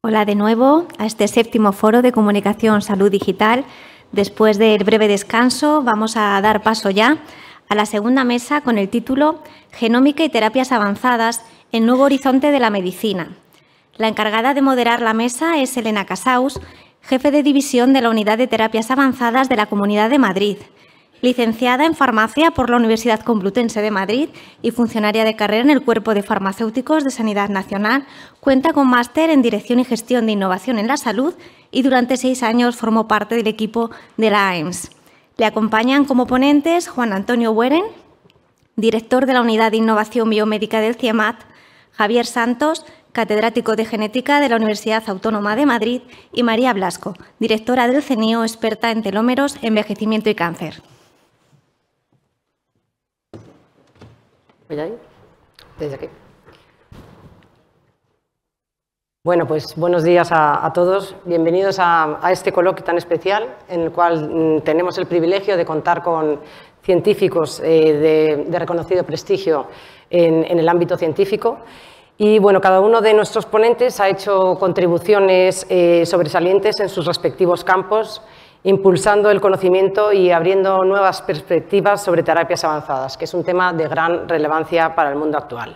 Hola de nuevo a este 7º Foro de Comunicación Salud Digital. Después del breve descanso, vamos a dar paso ya a la segunda mesa con el título Genómica y terapias avanzadas, el nuevo horizonte de la medicina. La encargada de moderar la mesa es Elena Casaus, jefe de división de la Unidad de Terapias Avanzadas de la Comunidad de Madrid, licenciada en Farmacia por la Universidad Complutense de Madrid y funcionaria de carrera en el Cuerpo de Farmacéuticos de Sanidad Nacional. Cuenta con máster en Dirección y Gestión de Innovación en la Salud y durante 6 años formó parte del equipo de la AIMS. Le acompañan como ponentes Juan Antonio Bueren, director de la Unidad de Innovación Biomédica del CIEMAT, Javier Santos, catedrático de Genética de la Universidad Autónoma de Madrid, y María Blasco, directora del CENIO, experta en telómeros, envejecimiento y cáncer. ¿Voy ahí? Desde aquí. Bueno, pues buenos días a todos. Bienvenidos a este coloquio tan especial en el cual tenemos el privilegio de contar con científicos de reconocido prestigio en el ámbito científico. Y bueno, cada uno de nuestros ponentes ha hecho contribuciones sobresalientes en sus respectivos campos, impulsando el conocimiento y abriendo nuevas perspectivas sobre terapias avanzadas, que es un tema de gran relevancia para el mundo actual.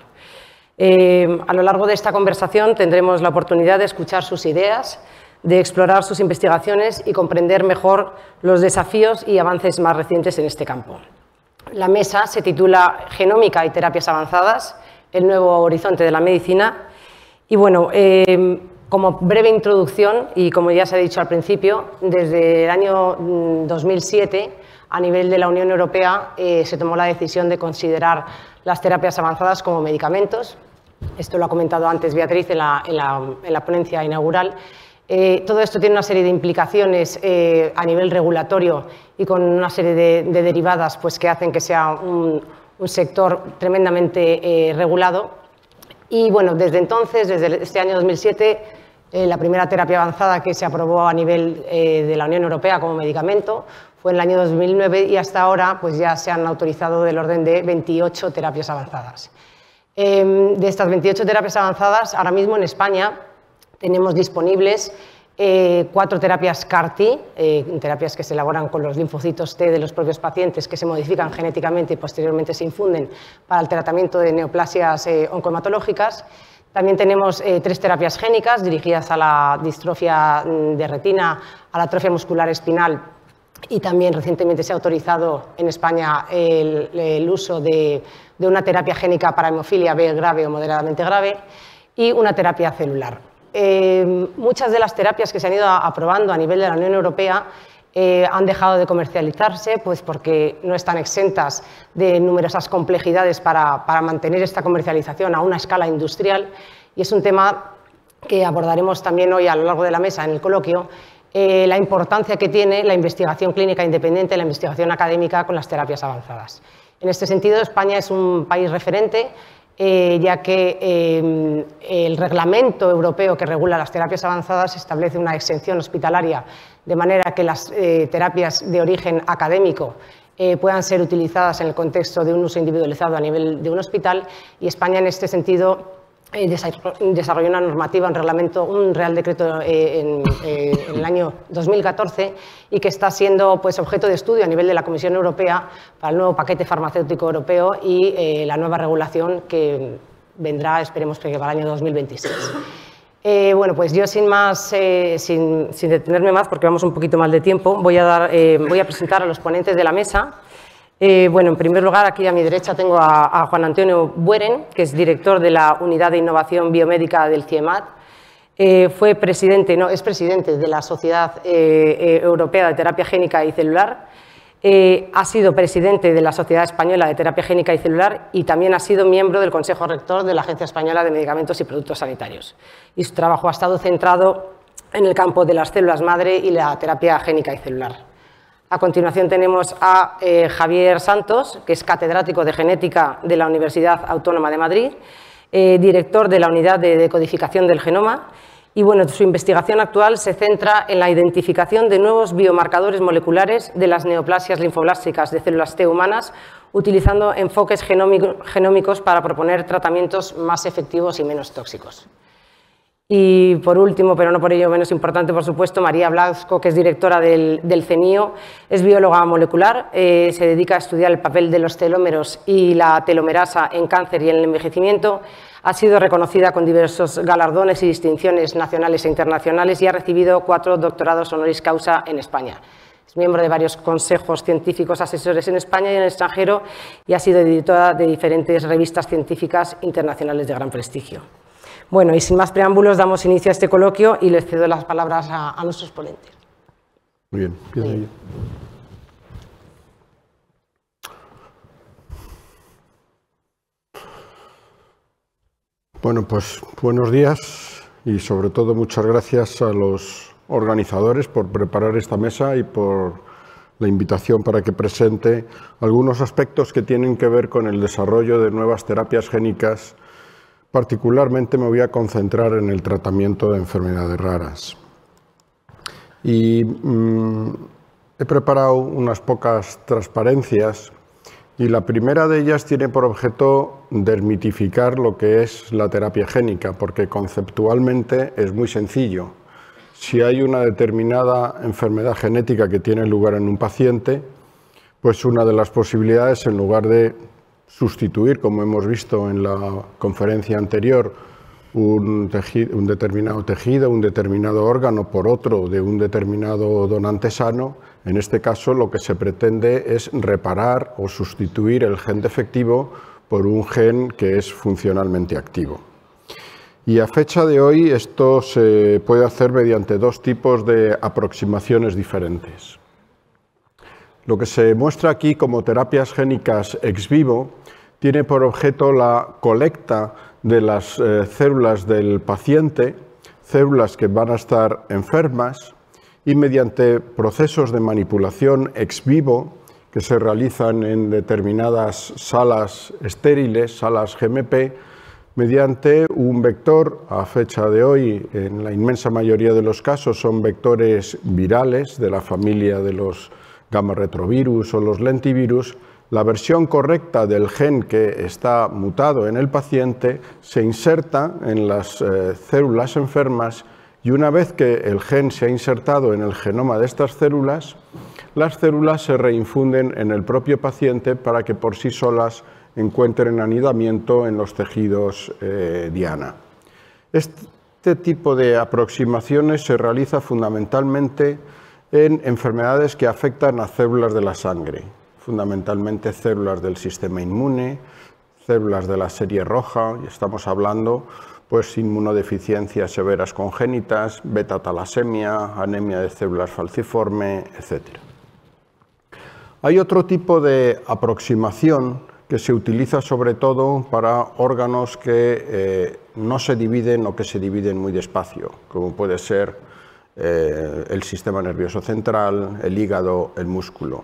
A lo largo de esta conversación tendremos la oportunidad de escuchar sus ideas, de explorar sus investigaciones y comprender mejor los desafíos y avances más recientes en este campo. La mesa se titula Genómica y terapias avanzadas, el nuevo horizonte de la medicina. Y bueno, como breve introducción, y como ya se ha dicho al principio, desde el año 2007, a nivel de la Unión Europea, se tomó la decisión de considerar las terapias avanzadas como medicamentos. Esto lo ha comentado antes Beatriz en la ponencia inaugural. Todo esto tiene una serie de implicaciones a nivel regulatorio y con una serie de derivadas pues, que hacen que sea un sector tremendamente regulado. Y bueno, desde entonces, desde este año 2007, la primera terapia avanzada que se aprobó a nivel de la Unión Europea como medicamento fue en el año 2009 y hasta ahora pues ya se han autorizado del orden de 28 terapias avanzadas. De estas 28 terapias avanzadas, ahora mismo en España tenemos disponibles 4 terapias CAR-T, terapias que se elaboran con los linfocitos T de los propios pacientes que se modifican genéticamente y posteriormente se infunden para el tratamiento de neoplasias oncohematológicas. También tenemos 3 terapias génicas dirigidas a la distrofia de retina, a la atrofia muscular espinal, y también recientemente se ha autorizado en España el uso de una terapia génica para hemofilia B grave o moderadamente grave y una terapia celular. Muchas de las terapias que se han ido aprobando a nivel de la Unión Europea han dejado de comercializarse pues porque no están exentas de numerosas complejidades para mantener esta comercialización a una escala industrial, y es un tema que abordaremos también hoy a lo largo de la mesa en el coloquio, la importancia que tiene la investigación clínica independiente, la investigación académica con las terapias avanzadas. En este sentido, España es un país referente, ya que el reglamento europeo que regula las terapias avanzadas establece una exención hospitalaria, de manera que las terapias de origen académico puedan ser utilizadas en el contexto de un uso individualizado a nivel de un hospital, y España en este sentido desarrolló una normativa, un Real Decreto en el año 2014 y que está siendo pues, objeto de estudio a nivel de la Comisión Europea para el nuevo paquete farmacéutico europeo y la nueva regulación que vendrá, esperemos que para el año 2026. Bueno, pues yo sin detenerme más, porque vamos un poquito mal de tiempo, voy a presentar a los ponentes de la mesa. Bueno, en primer lugar, aquí a mi derecha tengo a Juan Antonio Bueren, que es director de la Unidad de Innovación Biomédica del CIEMAT. Es presidente de la Sociedad Europea de Terapia Génica y Celular. Ha sido presidente de la Sociedad Española de Terapia Génica y Celular y también ha sido miembro del Consejo Rector de la Agencia Española de Medicamentos y Productos Sanitarios. Y su trabajo ha estado centrado en el campo de las células madre y la terapia génica y celular. A continuación tenemos a Javier Santos, que es catedrático de Genética de la Universidad Autónoma de Madrid, director de la Unidad de Decodificación del Genoma, y bueno, su investigación actual se centra en la identificación de nuevos biomarcadores moleculares de las neoplasias linfoblásticas de células T humanas, utilizando enfoques genómicos para proponer tratamientos más efectivos y menos tóxicos. Y por último, pero no por ello menos importante, por supuesto, María Blasco, que es directora del CENIO, es bióloga molecular, se dedica a estudiar el papel de los telómeros y la telomerasa en cáncer y en el envejecimiento, ha sido reconocida con diversos galardones y distinciones nacionales e internacionales y ha recibido 4 doctorados honoris causa en España. Es miembro de varios consejos científicos asesores en España y en el extranjero y ha sido editora de diferentes revistas científicas internacionales de gran prestigio. Bueno, y sin más preámbulos, damos inicio a este coloquio y les cedo las palabras a nuestros ponentes. Muy bien, empieza yo. Bueno, pues buenos días y sobre todo muchas gracias a los organizadores por preparar esta mesa y por la invitación para que presente algunos aspectos que tienen que ver con el desarrollo de nuevas terapias génicas. Particularmente me voy a concentrar en el tratamiento de enfermedades raras. Y he preparado unas pocas transparencias y la primera de ellas tiene por objeto desmitificar lo que es la terapia génica, porque conceptualmente es muy sencillo. Si hay una determinada enfermedad genética que tiene lugar en un paciente, pues una de las posibilidades, en lugar de sustituir, como hemos visto en la conferencia anterior, un determinado tejido, un determinado órgano por otro de un determinado donante sano, en este caso lo que se pretende es reparar o sustituir el gen defectivo por un gen que es funcionalmente activo. Y a fecha de hoy esto se puede hacer mediante 2 tipos de aproximaciones diferentes. Lo que se muestra aquí como terapias génicas ex vivo tiene por objeto la colecta de las células del paciente, células que van a estar enfermas, y mediante procesos de manipulación ex vivo que se realizan en determinadas salas estériles, salas GMP, mediante un vector, a fecha de hoy, en la inmensa mayoría de los casos son vectores virales de la familia de los gamma retrovirus o los lentivirus, la versión correcta del gen que está mutado en el paciente se inserta en las células enfermas y una vez que el gen se ha insertado en el genoma de estas células, las células se reinfunden en el propio paciente para que por sí solas encuentren anidamiento en los tejidos diana. Este tipo de aproximaciones se realiza fundamentalmente en enfermedades que afectan a células de la sangre, fundamentalmente células del sistema inmune, células de la serie roja, y estamos hablando pues inmunodeficiencias severas congénitas, beta-talasemia, anemia de células falciforme, etc. Hay otro tipo de aproximación que se utiliza sobre todo para órganos que no se dividen o que se dividen muy despacio, como puede ser el sistema nervioso central, el hígado, el músculo.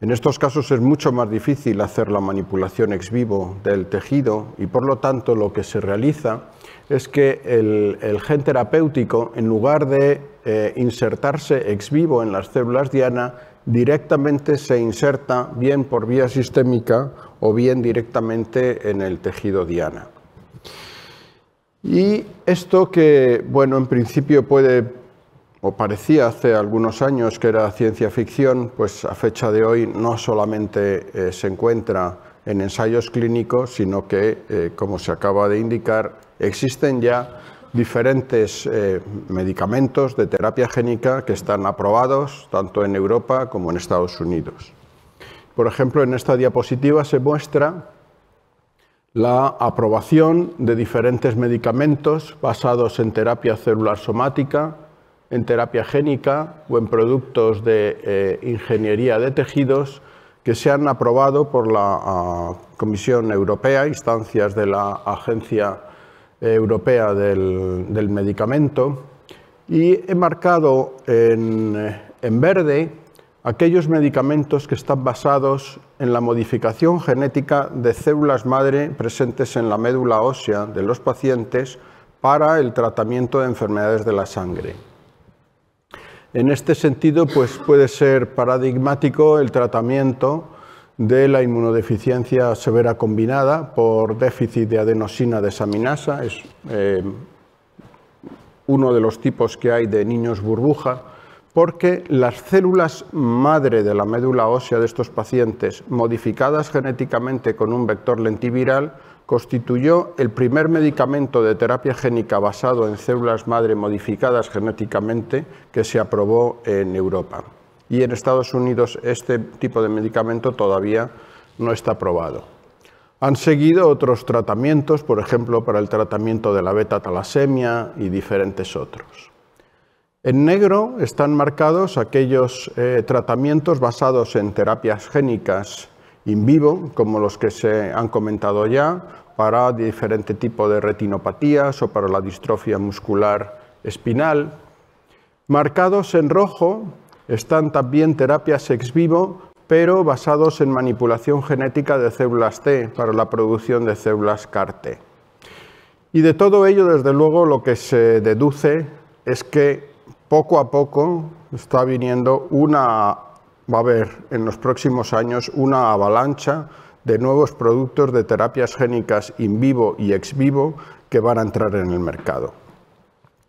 En estos casos es mucho más difícil hacer la manipulación ex vivo del tejido y por lo tanto lo que se realiza es que el gen terapéutico, en lugar de insertarse ex vivo en las células diana, directamente se inserta bien por vía sistémica o bien directamente en el tejido diana. Y esto que, bueno, en principio puede o parecía hace algunos años que era ciencia ficción, pues a fecha de hoy no solamente se encuentra en ensayos clínicos, sino que, como se acaba de indicar, existen ya diferentes medicamentos de terapia génica que están aprobados tanto en Europa como en Estados Unidos. Por ejemplo, en esta diapositiva se muestra la aprobación de diferentes medicamentos basados en terapia celular somática, en terapia génica o en productos de ingeniería de tejidos que se han aprobado por la Comisión Europea, instancias de la Agencia Europea del Medicamento, y he marcado en verde aquellos medicamentos que están basados en la modificación genética de células madre presentes en la médula ósea de los pacientes para el tratamiento de enfermedades de la sangre. En este sentido, pues puede ser paradigmático el tratamiento de la inmunodeficiencia severa combinada por déficit de adenosina desaminasa. Es uno de los tipos que hay de niños burbuja, porque las células madre de la médula ósea de estos pacientes, modificadas genéticamente con un vector lentiviral, constituyó el primer medicamento de terapia génica basado en células madre modificadas genéticamente que se aprobó en Europa. Y en Estados Unidos este tipo de medicamento todavía no está aprobado. Han seguido otros tratamientos, por ejemplo, para el tratamiento de la beta-talasemia y diferentes otros. En negro están marcados aquellos tratamientos basados en terapias génicas in vivo, como los que se han comentado ya, para diferente tipo de retinopatías o para la distrofia muscular espinal. Marcados en rojo están también terapias ex vivo, pero basados en manipulación genética de células T para la producción de células CAR-T. Y de todo ello, desde luego, lo que se deduce es que poco a poco está viniendo va a haber en los próximos años una avalancha de nuevos productos de terapias génicas in vivo y ex vivo que van a entrar en el mercado.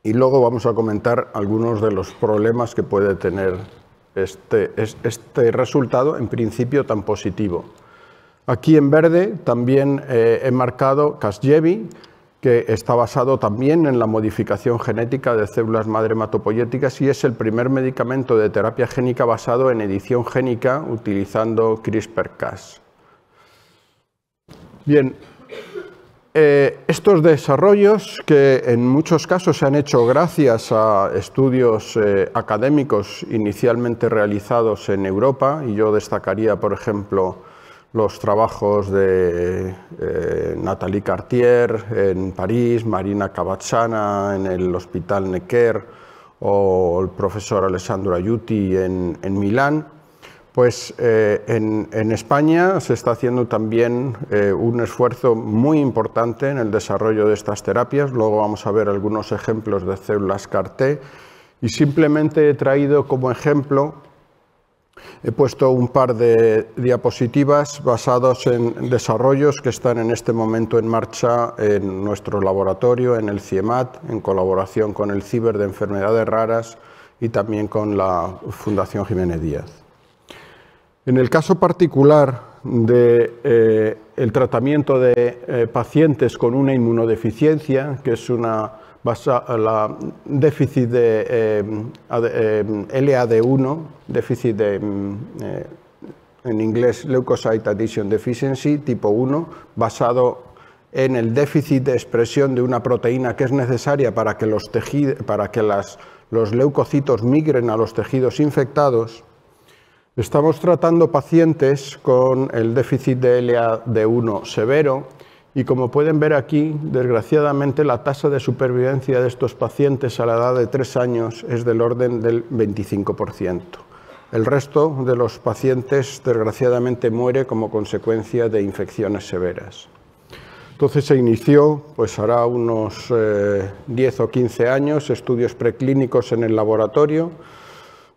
Y luego vamos a comentar algunos de los problemas que puede tener este resultado, en principio tan positivo. Aquí en verde también he marcado Casgevy, que está basado también en la modificación genética de células madre hematopoyéticas y es el primer medicamento de terapia génica basado en edición génica utilizando CRISPR-Cas. Bien, estos desarrollos, que en muchos casos se han hecho gracias a estudios académicos inicialmente realizados en Europa, y yo destacaría, por ejemplo, los trabajos de Nathalie Cartier en París, Marina Cavazzana en el Hospital Necker o el profesor Alessandro Aiuti en Milán, pues en España se está haciendo también un esfuerzo muy importante en el desarrollo de estas terapias. Luego vamos a ver algunos ejemplos de células CAR-T y simplemente he traído como ejemplo. He puesto un par de diapositivas basados en desarrollos que están en este momento en marcha en nuestro laboratorio, en el CIEMAT, en colaboración con el CIBER de Enfermedades Raras y también con la Fundación Jiménez Díaz. En el caso particular del tratamiento de pacientes con una inmunodeficiencia, que es la déficit de LAD1, déficit de, en inglés Leukocyte Adhesion Deficiency, tipo 1, basado en el déficit de expresión de una proteína que es necesaria para que los leucocitos migren a los tejidos infectados. Estamos tratando pacientes con el déficit de LAD1 severo y como pueden ver aquí, desgraciadamente la tasa de supervivencia de estos pacientes a la edad de 3 años es del orden del 25%. El resto de los pacientes desgraciadamente muere como consecuencia de infecciones severas. Entonces se inició, pues hará unos 10 o 15 años, estudios preclínicos en el laboratorio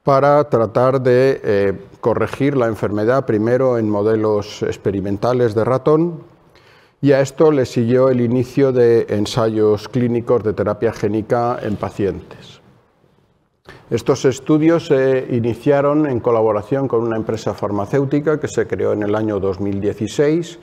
para tratar de corregir la enfermedad primero en modelos experimentales de ratón y a esto le siguió el inicio de ensayos clínicos de terapia génica en pacientes. Estos estudios se iniciaron en colaboración con una empresa farmacéutica que se creó en el año 2016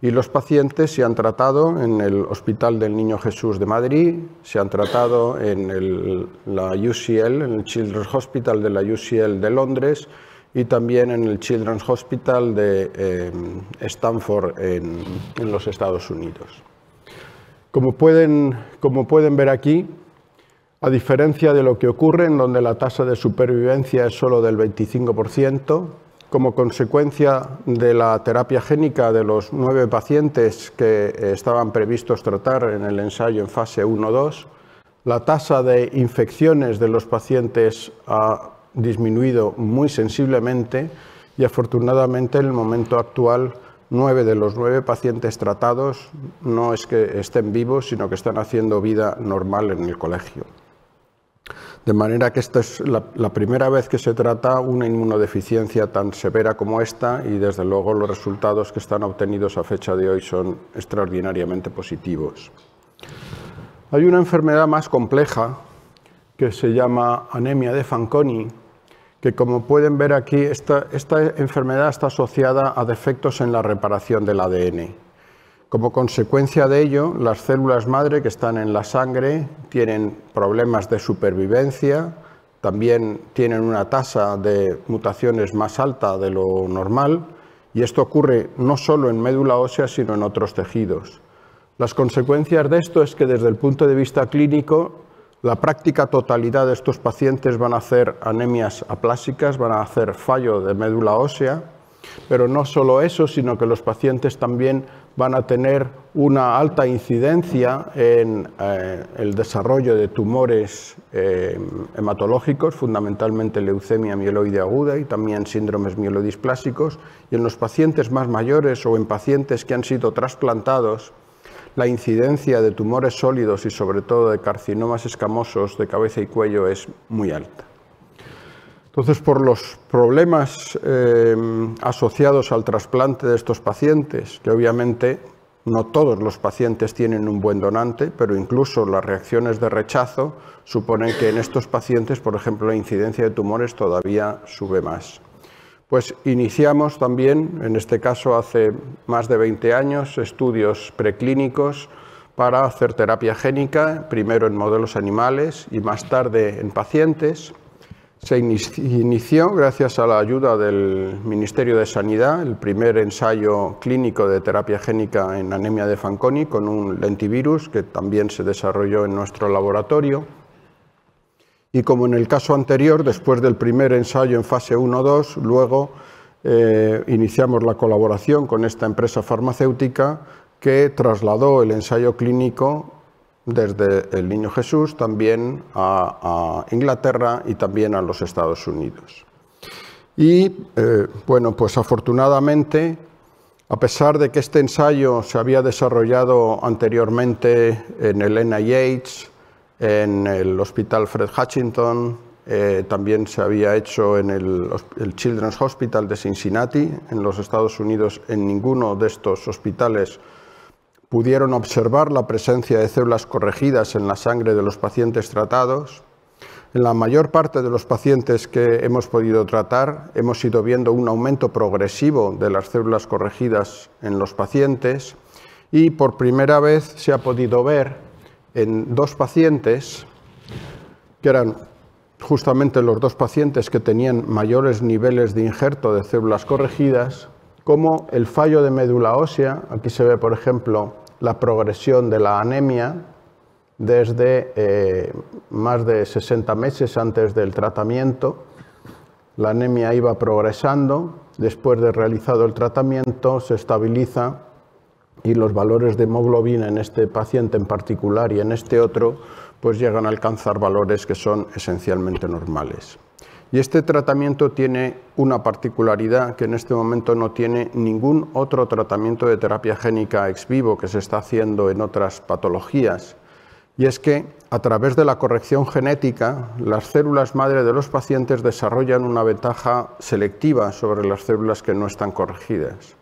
y los pacientes se han tratado en el Hospital del Niño Jesús de Madrid, se han tratado en la UCL, en el Children's Hospital de la UCL de Londres y también en el Children's Hospital de Stanford en los Estados Unidos. Como pueden ver aquí, a diferencia de lo que ocurre en donde la tasa de supervivencia es solo del 25%, como consecuencia de la terapia génica de los 9 pacientes que estaban previstos tratar en el ensayo en fase 1-2, la tasa de infecciones de los pacientes ha disminuido muy sensiblemente y afortunadamente en el momento actual 9 de los 9 pacientes tratados no es que estén vivos, sino que están haciendo vida normal en el colegio. De manera que esta es la primera vez que se trata una inmunodeficiencia tan severa como esta y desde luego los resultados que están obtenidos a fecha de hoy son extraordinariamente positivos. Hay una enfermedad más compleja que se llama anemia de Fanconi, que como pueden ver aquí, esta enfermedad está asociada a defectos en la reparación del ADN. Como consecuencia de ello, las células madre que están en la sangre tienen problemas de supervivencia, también tienen una tasa de mutaciones más alta de lo normal, y esto ocurre no solo en médula ósea, sino en otros tejidos. Las consecuencias de esto es que desde el punto de vista clínico, la práctica totalidad de estos pacientes van a hacer anemias aplásicas, van a hacer fallo de médula ósea, pero no solo eso, sino que los pacientes también van a tener una alta incidencia en el desarrollo de tumores hematológicos, fundamentalmente leucemia mieloide aguda y también síndromes mielodisplásicos, y en los pacientes más mayores o en pacientes que han sido trasplantados, la incidencia de tumores sólidos y sobre todo de carcinomas escamosos de cabeza y cuello es muy alta. Entonces, por los problemas asociados al trasplante de estos pacientes, que obviamente no todos los pacientes tienen un buen donante, pero incluso las reacciones de rechazo suponen que en estos pacientes, por ejemplo, la incidencia de tumores todavía sube más. Pues iniciamos también, en este caso hace más de 20 años, estudios preclínicos para hacer terapia génica, primero en modelos animales y más tarde en pacientes. Se inició, gracias a la ayuda del Ministerio de Sanidad, el primer ensayo clínico de terapia génica en anemia de Fanconi con un lentivirus que también se desarrolló en nuestro laboratorio. Y como en el caso anterior, después del primer ensayo en fase 1-2, luego iniciamos la colaboración con esta empresa farmacéutica que trasladó el ensayo clínico desde el Niño Jesús también a Inglaterra y también a los Estados Unidos. Y bueno, pues afortunadamente, a pesar de que este ensayo se había desarrollado anteriormente en el NIH, en el Hospital Fred Hutchinson, también se había hecho en el Children's Hospital de Cincinnati, en los Estados Unidos. En ninguno de estos hospitales pudieron observar la presencia de células corregidas en la sangre de los pacientes tratados. En la mayor parte de los pacientes que hemos podido tratar, hemos ido viendo un aumento progresivo de las células corregidas en los pacientes y por primera vez se ha podido ver en dos pacientes, que eran justamente los dos pacientes que tenían mayores niveles de injerto de células corregidas, como el fallo de médula ósea. Aquí se ve, por ejemplo, la progresión de la anemia desde más de 60 meses antes del tratamiento. La anemia iba progresando, después de realizado el tratamiento se estabiliza y los valores de hemoglobina en este paciente en particular y en este otro pues llegan a alcanzar valores que son esencialmente normales. Y este tratamiento tiene una particularidad que en este momento no tiene ningún otro tratamiento de terapia génica ex vivo que se está haciendo en otras patologías. Y es que a través de la corrección genética, las células madre de los pacientes desarrollan una ventaja selectiva sobre las células que no están corregidas.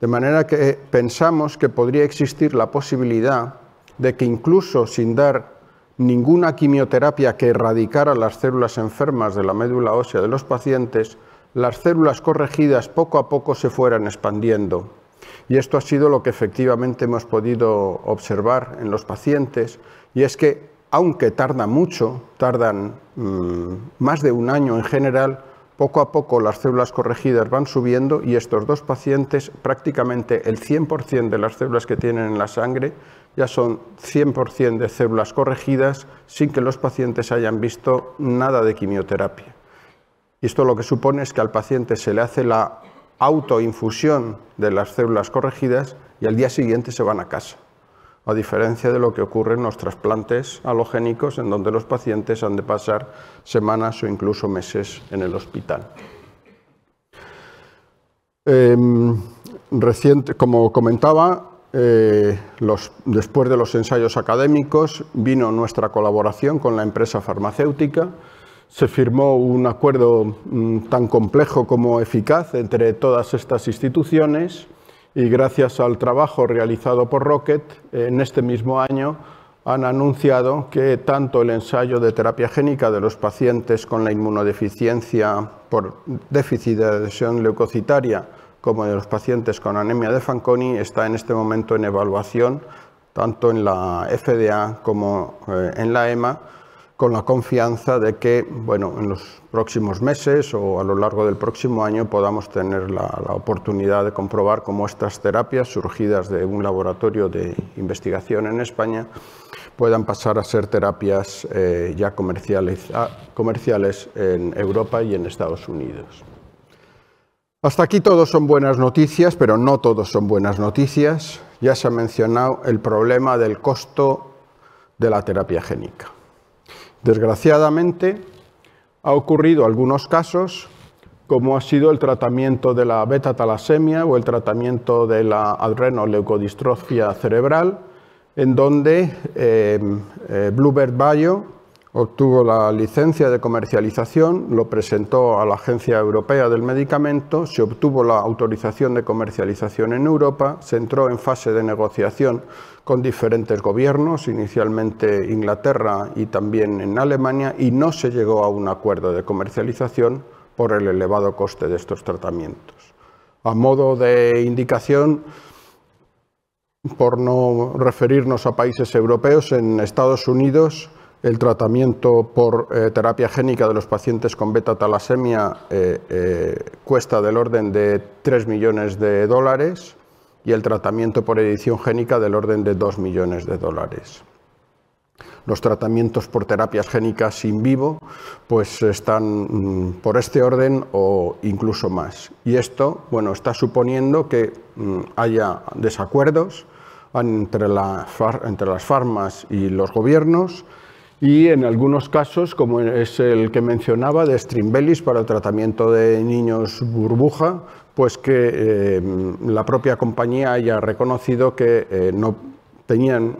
De manera que pensamos que podría existir la posibilidad de que incluso sin dar ninguna quimioterapia que erradicara las células enfermas de la médula ósea de los pacientes, las células corregidas poco a poco se fueran expandiendo. Y esto ha sido lo que efectivamente hemos podido observar en los pacientes, y es que, aunque tarda mucho, tardan más de un año en general, poco a poco las células corregidas van subiendo y estos dos pacientes, prácticamente el 100% de las células que tienen en la sangre ya son 100% de células corregidas sin que los pacientes hayan visto nada de quimioterapia. Y esto lo que supone es que al paciente se le hace la autoinfusión de las células corregidas y al día siguiente se van a casa, a diferencia de lo que ocurre en los trasplantes alogénicos, en donde los pacientes han de pasar semanas o incluso meses en el hospital. Como comentaba, después de los ensayos académicos, vino nuestra colaboración con la empresa farmacéutica. Se firmó un acuerdo tan complejo como eficaz entre todas estas instituciones y gracias al trabajo realizado por Rocket, en este mismo año han anunciado que tanto el ensayo de terapia génica de los pacientes con la inmunodeficiencia por déficit de adhesión leucocitaria como de los pacientes con anemia de Fanconi está en este momento en evaluación tanto en la FDA como en la EMA, con la confianza de que en los próximos meses o a lo largo del próximo año podamos tener la oportunidad de comprobar cómo estas terapias surgidas de un laboratorio de investigación en España puedan pasar a ser terapias ya comerciales en Europa y en Estados Unidos. Hasta aquí todo son buenas noticias, pero no todos son buenas noticias. Ya se ha mencionado el problema del costo de la terapia génica. Desgraciadamente, ha ocurrido algunos casos, como ha sido el tratamiento de la beta-talasemia o el tratamiento de la adrenoleucodistrofia cerebral, en donde Bluebird Bio obtuvo la licencia de comercialización, lo presentó a la Agencia Europea del Medicamento, se obtuvo la autorización de comercialización en Europa, se entró en fase de negociación con diferentes gobiernos, inicialmente Inglaterra y también en Alemania, y no se llegó a un acuerdo de comercialización por el elevado coste de estos tratamientos. A modo de indicación, por no referirnos a países europeos, en Estados Unidos el tratamiento por terapia génica de los pacientes con beta-talasemia cuesta del orden de $3 millones y el tratamiento por edición génica del orden de $2 millones. Los tratamientos por terapias génicas in vivo pues están por este orden o incluso más. Y esto está suponiendo que haya desacuerdos entre las farmas y los gobiernos, y en algunos casos, como es el que mencionaba de Strimbelis para el tratamiento de niños burbuja, pues que la propia compañía haya reconocido que no tenían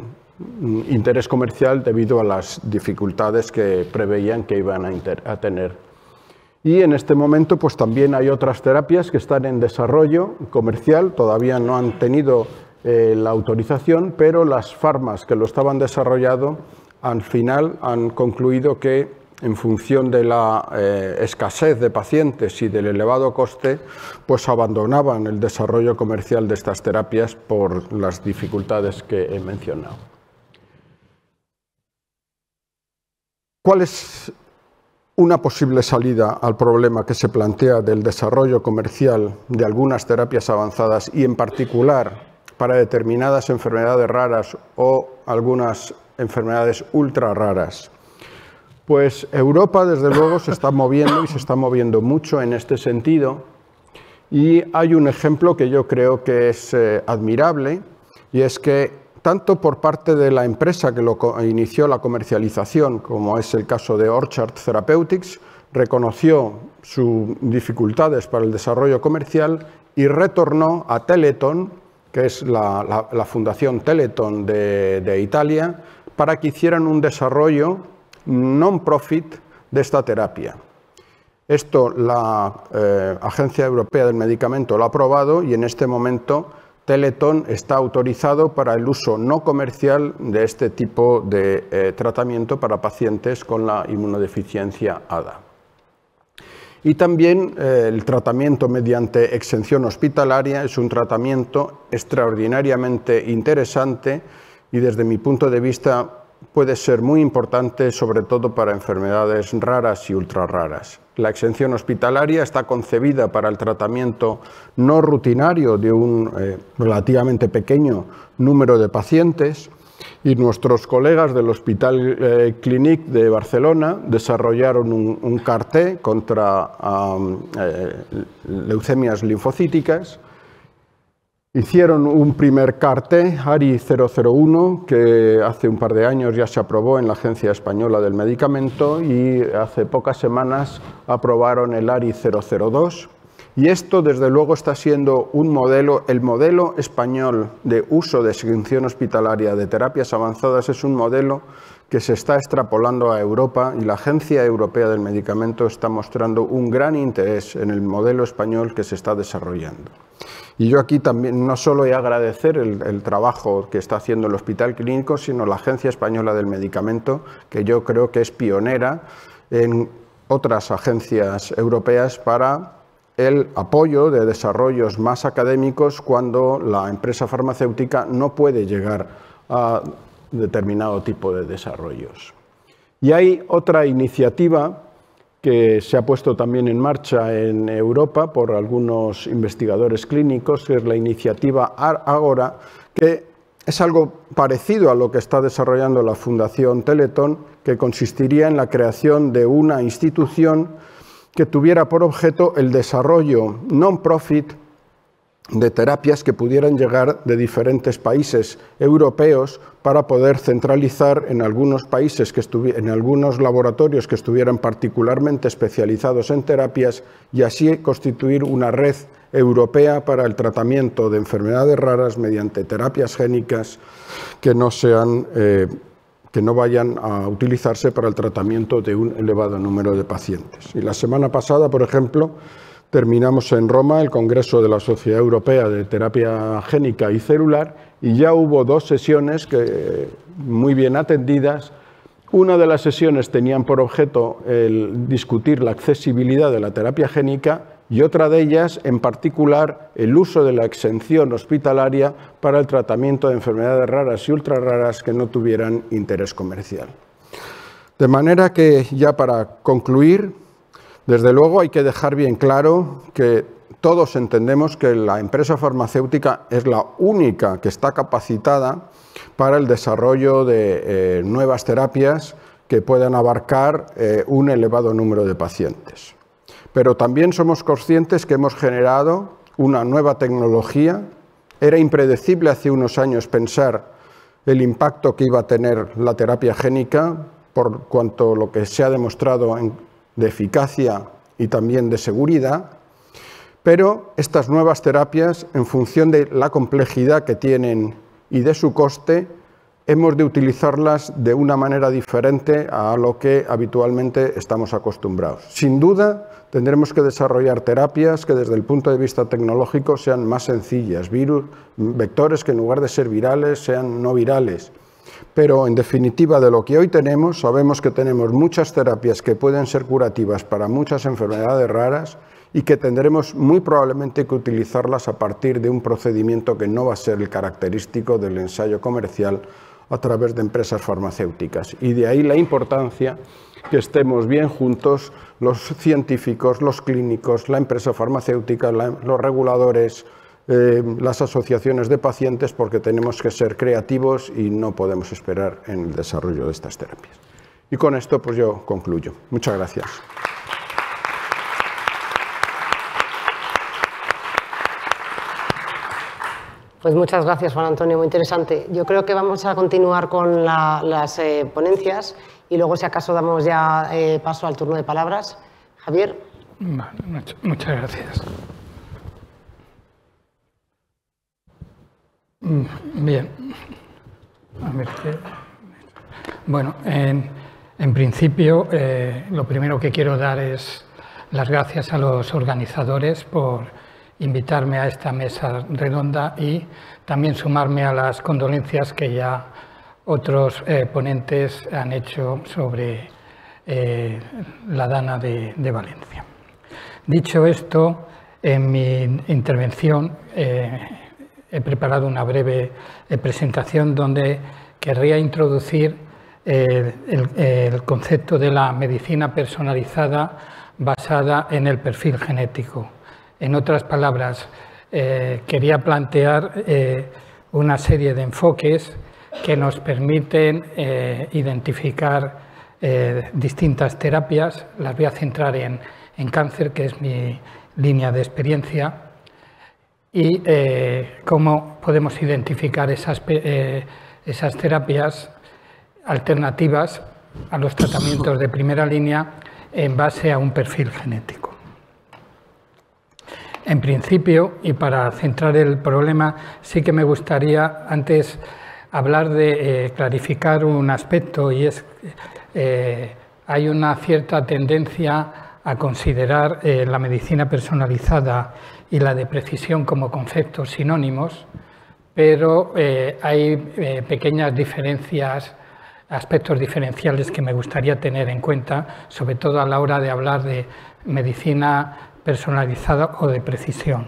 interés comercial debido a las dificultades que preveían que iban a tener. Y en este momento pues también hay otras terapias que están en desarrollo comercial, todavía no han tenido la autorización, pero las farmas que lo estaban desarrollando al final han concluido que en función de la escasez de pacientes y del elevado coste, pues abandonaban el desarrollo comercial de estas terapias por las dificultades que he mencionado. ¿Cuál es una posible salida al problema que se plantea del desarrollo comercial de algunas terapias avanzadas y en particular para determinadas enfermedades raras o algunas enfermedades ultra raras? Pues Europa, desde luego, se está moviendo y se está moviendo mucho en este sentido, y hay un ejemplo que yo creo que es admirable, y es que tanto por parte de la empresa que inició la comercialización, como es el caso de Orchard Therapeutics, reconoció sus dificultades para el desarrollo comercial y retornó a Teleton, que es la fundación Teleton de Italia, para que hicieran un desarrollo non-profit de esta terapia. Esto la Agencia Europea del Medicamento lo ha aprobado y en este momento Teleton está autorizado para el uso no comercial de este tipo de tratamiento para pacientes con la inmunodeficiencia ADA. Y también el tratamiento mediante exención hospitalaria es un tratamiento extraordinariamente interesante y desde mi punto de vista puede ser muy importante, sobre todo para enfermedades raras y ultra raras. La exención hospitalaria está concebida para el tratamiento no rutinario de un relativamente pequeño número de pacientes, y nuestros colegas del Hospital Clínic de Barcelona desarrollaron un CAR-T contra leucemias linfocíticas. Hicieron un primer CAR-T, ARI-001, que hace un par de años ya se aprobó en la Agencia Española del Medicamento, y hace pocas semanas aprobaron el ARI-002. Y esto, desde luego, está siendo un modelo, el modelo español de uso de asignación hospitalaria de terapias avanzadas es un modelo que se está extrapolando a Europa y la Agencia Europea del Medicamento está mostrando un gran interés en el modelo español que se está desarrollando. Y yo aquí también no solo he de agradecer el trabajo que está haciendo el Hospital Clínico, sino la Agencia Española del Medicamento, que yo creo que es pionera en otras agencias europeas para el apoyo de desarrollos más académicos cuando la empresa farmacéutica no puede llegar a determinado tipo de desarrollos. Y hay otra iniciativa que se ha puesto también en marcha en Europa por algunos investigadores clínicos, que es la iniciativa Agora, que es algo parecido a lo que está desarrollando la Fundación Teletón, que consistiría en la creación de una institución que tuviera por objeto el desarrollo non-profit de terapias que pudieran llegar de diferentes países europeos para poder centralizar en algunos países, en algunos laboratorios que estuvieran particularmente especializados en terapias y así constituir una red europea para el tratamiento de enfermedades raras mediante terapias génicas que no vayan a utilizarse para el tratamiento de un elevado número de pacientes. Y la semana pasada, por ejemplo, terminamos en Roma el Congreso de la Sociedad Europea de Terapia Génica y Celular y ya hubo 2 sesiones muy bien atendidas. Una de las sesiones tenían por objeto el discutir la accesibilidad de la terapia génica y otra de ellas, en particular, el uso de la exención hospitalaria para el tratamiento de enfermedades raras y ultrarraras que no tuvieran interés comercial. De manera que, ya para concluir, desde luego hay que dejar bien claro que todos entendemos que la empresa farmacéutica es la única que está capacitada para el desarrollo de nuevas terapias que puedan abarcar un elevado número de pacientes. Pero también somos conscientes que hemos generado una nueva tecnología. Era impredecible hace unos años pensar el impacto que iba a tener la terapia génica por cuanto lo que se ha demostrado de eficacia y también de seguridad, pero estas nuevas terapias, en función de la complejidad que tienen y de su coste, hemos de utilizarlas de una manera diferente a lo que habitualmente estamos acostumbrados. Sin duda, tendremos que desarrollar terapias que desde el punto de vista tecnológico sean más sencillas, vectores que en lugar de ser virales sean no virales. Pero en definitiva de lo que hoy tenemos, sabemos que tenemos muchas terapias que pueden ser curativas para muchas enfermedades raras y que tendremos muy probablemente que utilizarlas a partir de un procedimiento que no va a ser el característico del ensayo comercial a través de empresas farmacéuticas. Y de ahí la importancia que estemos bien juntos los científicos, los clínicos, la empresa farmacéutica, los reguladores, las asociaciones de pacientes, porque tenemos que ser creativos y no podemos esperar en el desarrollo de estas terapias. Y con esto pues yo concluyo. Muchas gracias. Pues muchas gracias, Juan Antonio, muy interesante. Yo creo que vamos a continuar con las ponencias y luego, si acaso, damos ya paso al turno de palabras. Javier. Vale, muchas gracias. Bien. A ver, bueno, en principio, lo primero que quiero dar es las gracias a los organizadores por invitarme a esta mesa redonda y también sumarme a las condolencias que ya otros ponentes han hecho sobre la Dana de Valencia. Dicho esto, en mi intervención he preparado una breve presentación donde querría introducir el concepto de la medicina personalizada basada en el perfil genético. En otras palabras, quería plantear una serie de enfoques que nos permiten identificar distintas terapias. Las voy a centrar en cáncer, que es mi línea de experiencia, y cómo podemos identificar esas terapias alternativas a los tratamientos de primera línea en base a un perfil genético. En principio, y para centrar el problema, sí que me gustaría antes hablar de clarificar un aspecto, y es hay una cierta tendencia a considerar la medicina personalizada y la de precisión como conceptos sinónimos, pero hay pequeñas diferencias, aspectos diferenciales que me gustaría tener en cuenta, sobre todo a la hora de hablar de medicina personalizada o de precisión.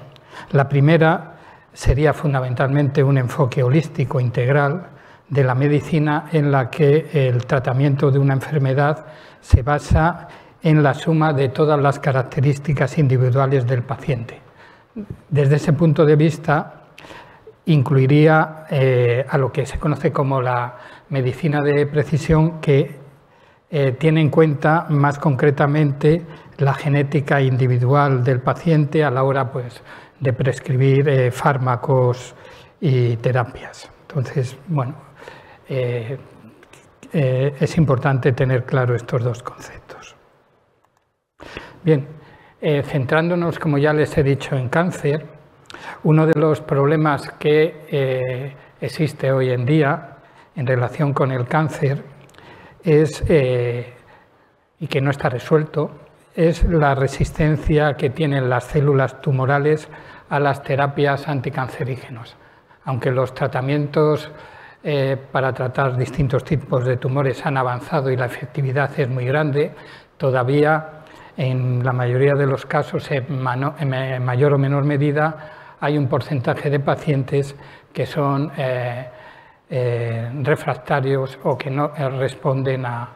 La primera sería fundamentalmente un enfoque holístico integral de la medicina en la que el tratamiento de una enfermedad se basa en la suma de todas las características individuales del paciente. Desde ese punto de vista, incluiría a lo que se conoce como la medicina de precisión, que tiene en cuenta más concretamente la genética individual del paciente a la hora, pues, de prescribir fármacos y terapias. Entonces, bueno, es importante tener claro estos dos conceptos. Bien, centrándonos, como ya les he dicho, en cáncer, uno de los problemas que existe hoy en día en relación con el cáncer es, y que no está resuelto, es la resistencia que tienen las células tumorales a las terapias anticancerígenas. Aunque los tratamientos para tratar distintos tipos de tumores han avanzado y la efectividad es muy grande, todavía en la mayoría de los casos, en mayor o menor medida, hay un porcentaje de pacientes que son refractarios o que no responden a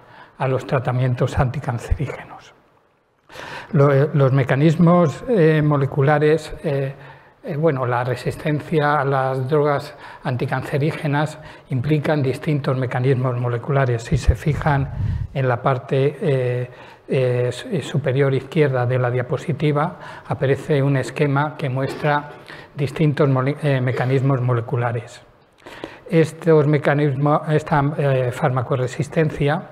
los tratamientos anticancerígenos. Los mecanismos moleculares, bueno, la resistencia a las drogas anticancerígenas implican distintos mecanismos moleculares. Si se fijan en la parte superior izquierda de la diapositiva, aparece un esquema que muestra distintos mecanismos moleculares. Estos mecanismos, esta farmacoresistencia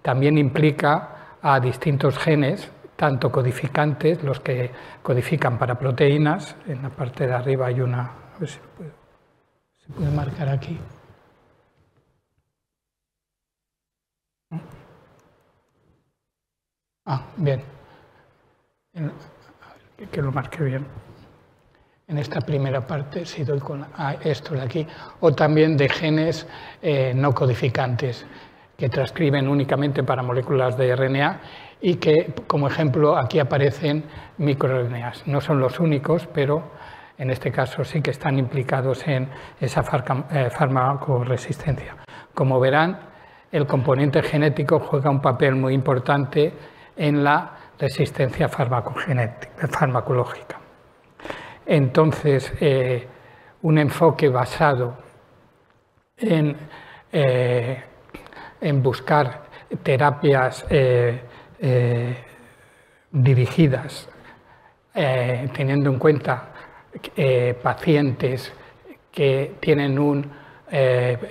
también implica a distintos genes, tanto codificantes, los que codifican para proteínas. En la parte de arriba hay una, a ver si se puede marcar aquí. Bien. Que lo marque bien. En esta primera parte, si doy con esto de aquí, o también de genes no codificantes, que transcriben únicamente para moléculas de RNA y que, como ejemplo, aquí aparecen microRNAs. No son los únicos, pero en este caso sí que están implicados en esa farmacoresistencia. Como verán, el componente genético juega un papel muy importante en la resistencia farmacológica. Entonces, un enfoque basado en buscar terapias dirigidas, teniendo en cuenta pacientes que tienen un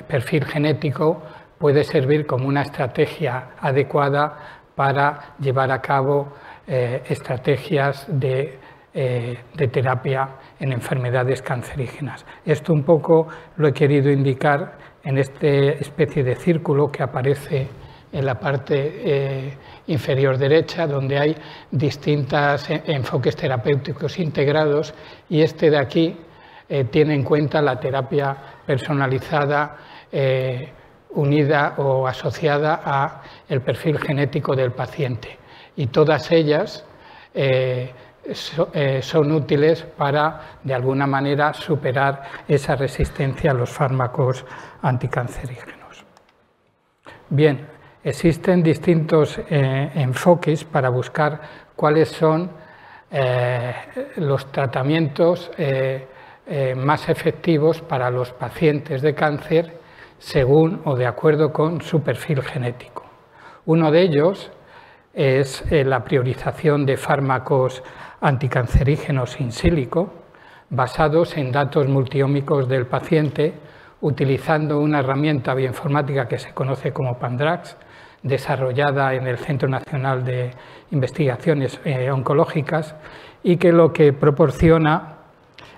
perfil genético, puede servir como una estrategia adecuada para llevar a cabo estrategias de terapia en enfermedades cancerígenas. Esto un poco lo he querido indicar en esta especie de círculo que aparece en la parte inferior derecha, donde hay distintos enfoques terapéuticos integrados, y este de aquí tiene en cuenta la terapia personalizada unida o asociada a el perfil genético del paciente. Y todas ellas son útiles para, de alguna manera, superar esa resistencia a los fármacos anticancerígenos. Bien, existen distintos enfoques para buscar cuáles son los tratamientos más efectivos para los pacientes de cáncer según o de acuerdo con su perfil genético. Uno de ellos es la priorización de fármacos anticancerígenos in silico, basados en datos multiómicos del paciente, utilizando una herramienta bioinformática que se conoce como PanDrax, desarrollada en el Centro Nacional de Investigaciones Oncológicas y que lo que proporciona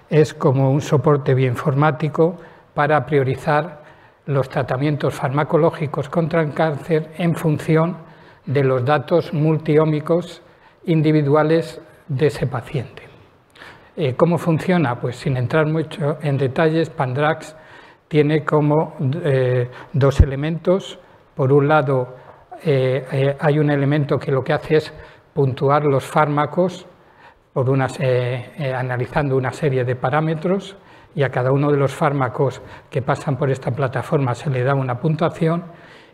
es como un soporte bioinformático para priorizar los tratamientos farmacológicos contra el cáncer en función de los datos multiómicos individuales de ese paciente. ¿Cómo funciona? Pues sin entrar mucho en detalles, PanDrax tiene como dos elementos. Por un lado, hay un elemento que lo que hace es puntuar los fármacos analizando una serie de parámetros, y a cada uno de los fármacos que pasan por esta plataforma se le da una puntuación,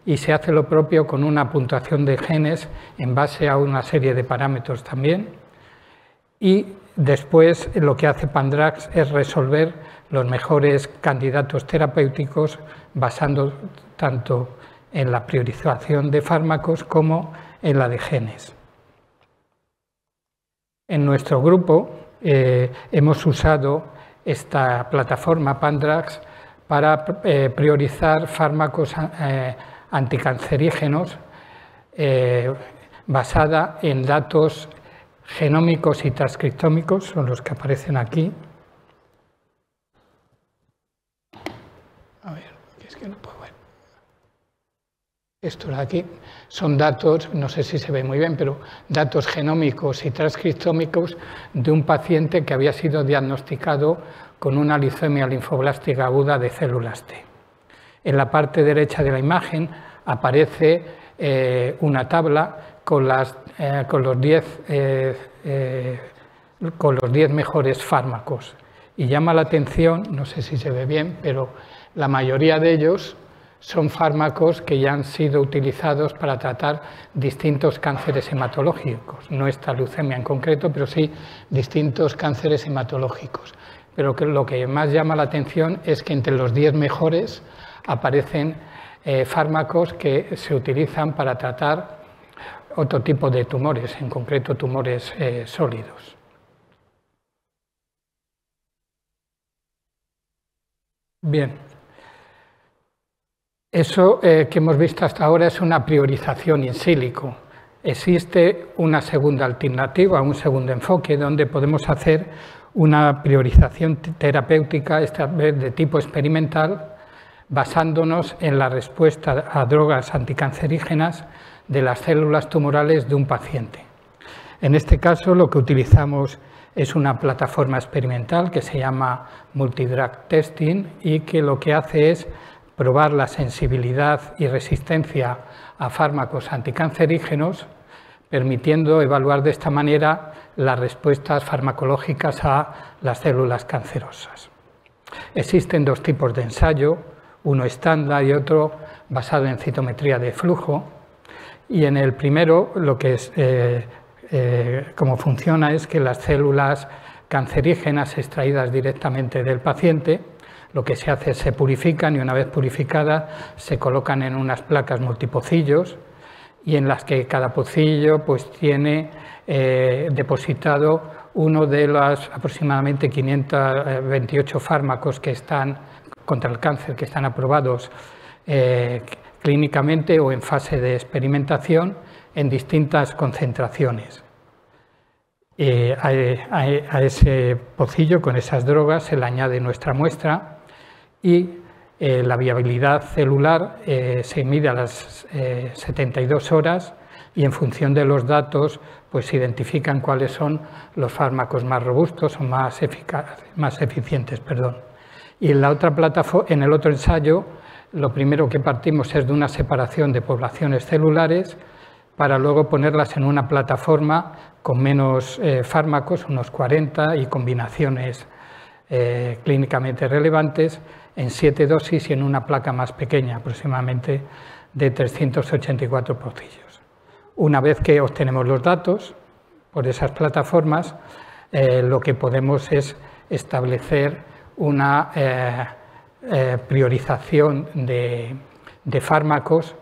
y se hace lo propio con una puntuación de genes en base a una serie de parámetros también. Y después lo que hace PanDrax es resolver los mejores candidatos terapéuticos basando tanto en la priorización de fármacos como en la de genes. En nuestro grupo hemos usado esta plataforma PanDrax para priorizar fármacos anticancerígenos basada en datos genómicos y transcriptómicos, son los que aparecen aquí. A ver, es que no puedo ver. Estos de aquí son datos, no sé si se ve muy bien, pero datos genómicos y transcriptómicos de un paciente que había sido diagnosticado con una leucemia linfoblástica aguda de células T. En la parte derecha de la imagen aparece una tabla con los 10 mejores fármacos. Y llama la atención, no sé si se ve bien, pero la mayoría de ellos son fármacos que ya han sido utilizados para tratar distintos cánceres hematológicos. No esta leucemia en concreto, pero sí distintos cánceres hematológicos. Pero lo que más llama la atención es que entre los 10 mejores aparecen fármacos que se utilizan para tratar otro tipo de tumores, en concreto tumores sólidos. Bien, eso que hemos visto hasta ahora es una priorización in silico. Existe una segunda alternativa, un segundo enfoque, donde podemos hacer una priorización terapéutica, esta vez de tipo experimental, basándonos en la respuesta a drogas anticancerígenas de las células tumorales de un paciente. En este caso, lo que utilizamos es una plataforma experimental que se llama Multidrug Testing y que lo que hace es probar la sensibilidad y resistencia a fármacos anticancerígenos, permitiendo evaluar de esta manera las respuestas farmacológicas a las células cancerosas. Existen dos tipos de ensayo, uno estándar y otro basado en citometría de flujo. Y en el primero, lo que es, cómo funciona es que las células cancerígenas extraídas directamente del paciente, lo que se hace es se purifican y una vez purificadas se colocan en unas placas multipocillos y en las que cada pocillo pues tiene depositado uno de los aproximadamente 528 fármacos que están contra el cáncer que están aprobados clínicamente o en fase de experimentación en distintas concentraciones. A ese pocillo con esas drogas se le añade nuestra muestra y la viabilidad celular se mide a las 72 horas y en función de los datos pues se identifican cuáles son los fármacos más robustos o más eficientes. Y en la otra plataforma, en el otro ensayo, lo primero que partimos es de una separación de poblaciones celulares para luego ponerlas en una plataforma con menos fármacos, unos 40, y combinaciones clínicamente relevantes en 7 dosis y en una placa más pequeña, aproximadamente de 384 pocillos. Una vez que obtenemos los datos por esas plataformas, lo que podemos es establecer una priorización de fármacos.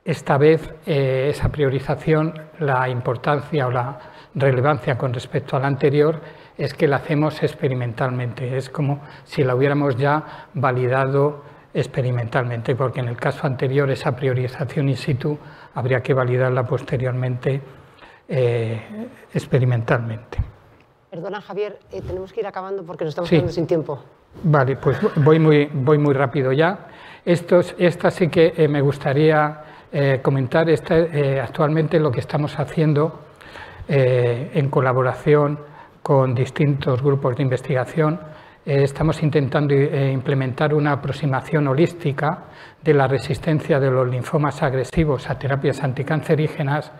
Esta vez esa priorización, la importancia o la relevancia con respecto a la anterior es que la hacemos experimentalmente, es como si la hubiéramos ya validado experimentalmente, porque en el caso anterior esa priorización in situ habría que validarla posteriormente experimentalmente. Perdona, Javier, tenemos que ir acabando porque nos estamos quedando sin tiempo. Vale, pues voy muy rápido ya. Esta sí que me gustaría comentar. Actualmente lo que estamos haciendo en colaboración con distintos grupos de investigación, estamos intentando implementar una aproximación holística de la resistencia de los linfomas agresivos a terapias anticancerígenas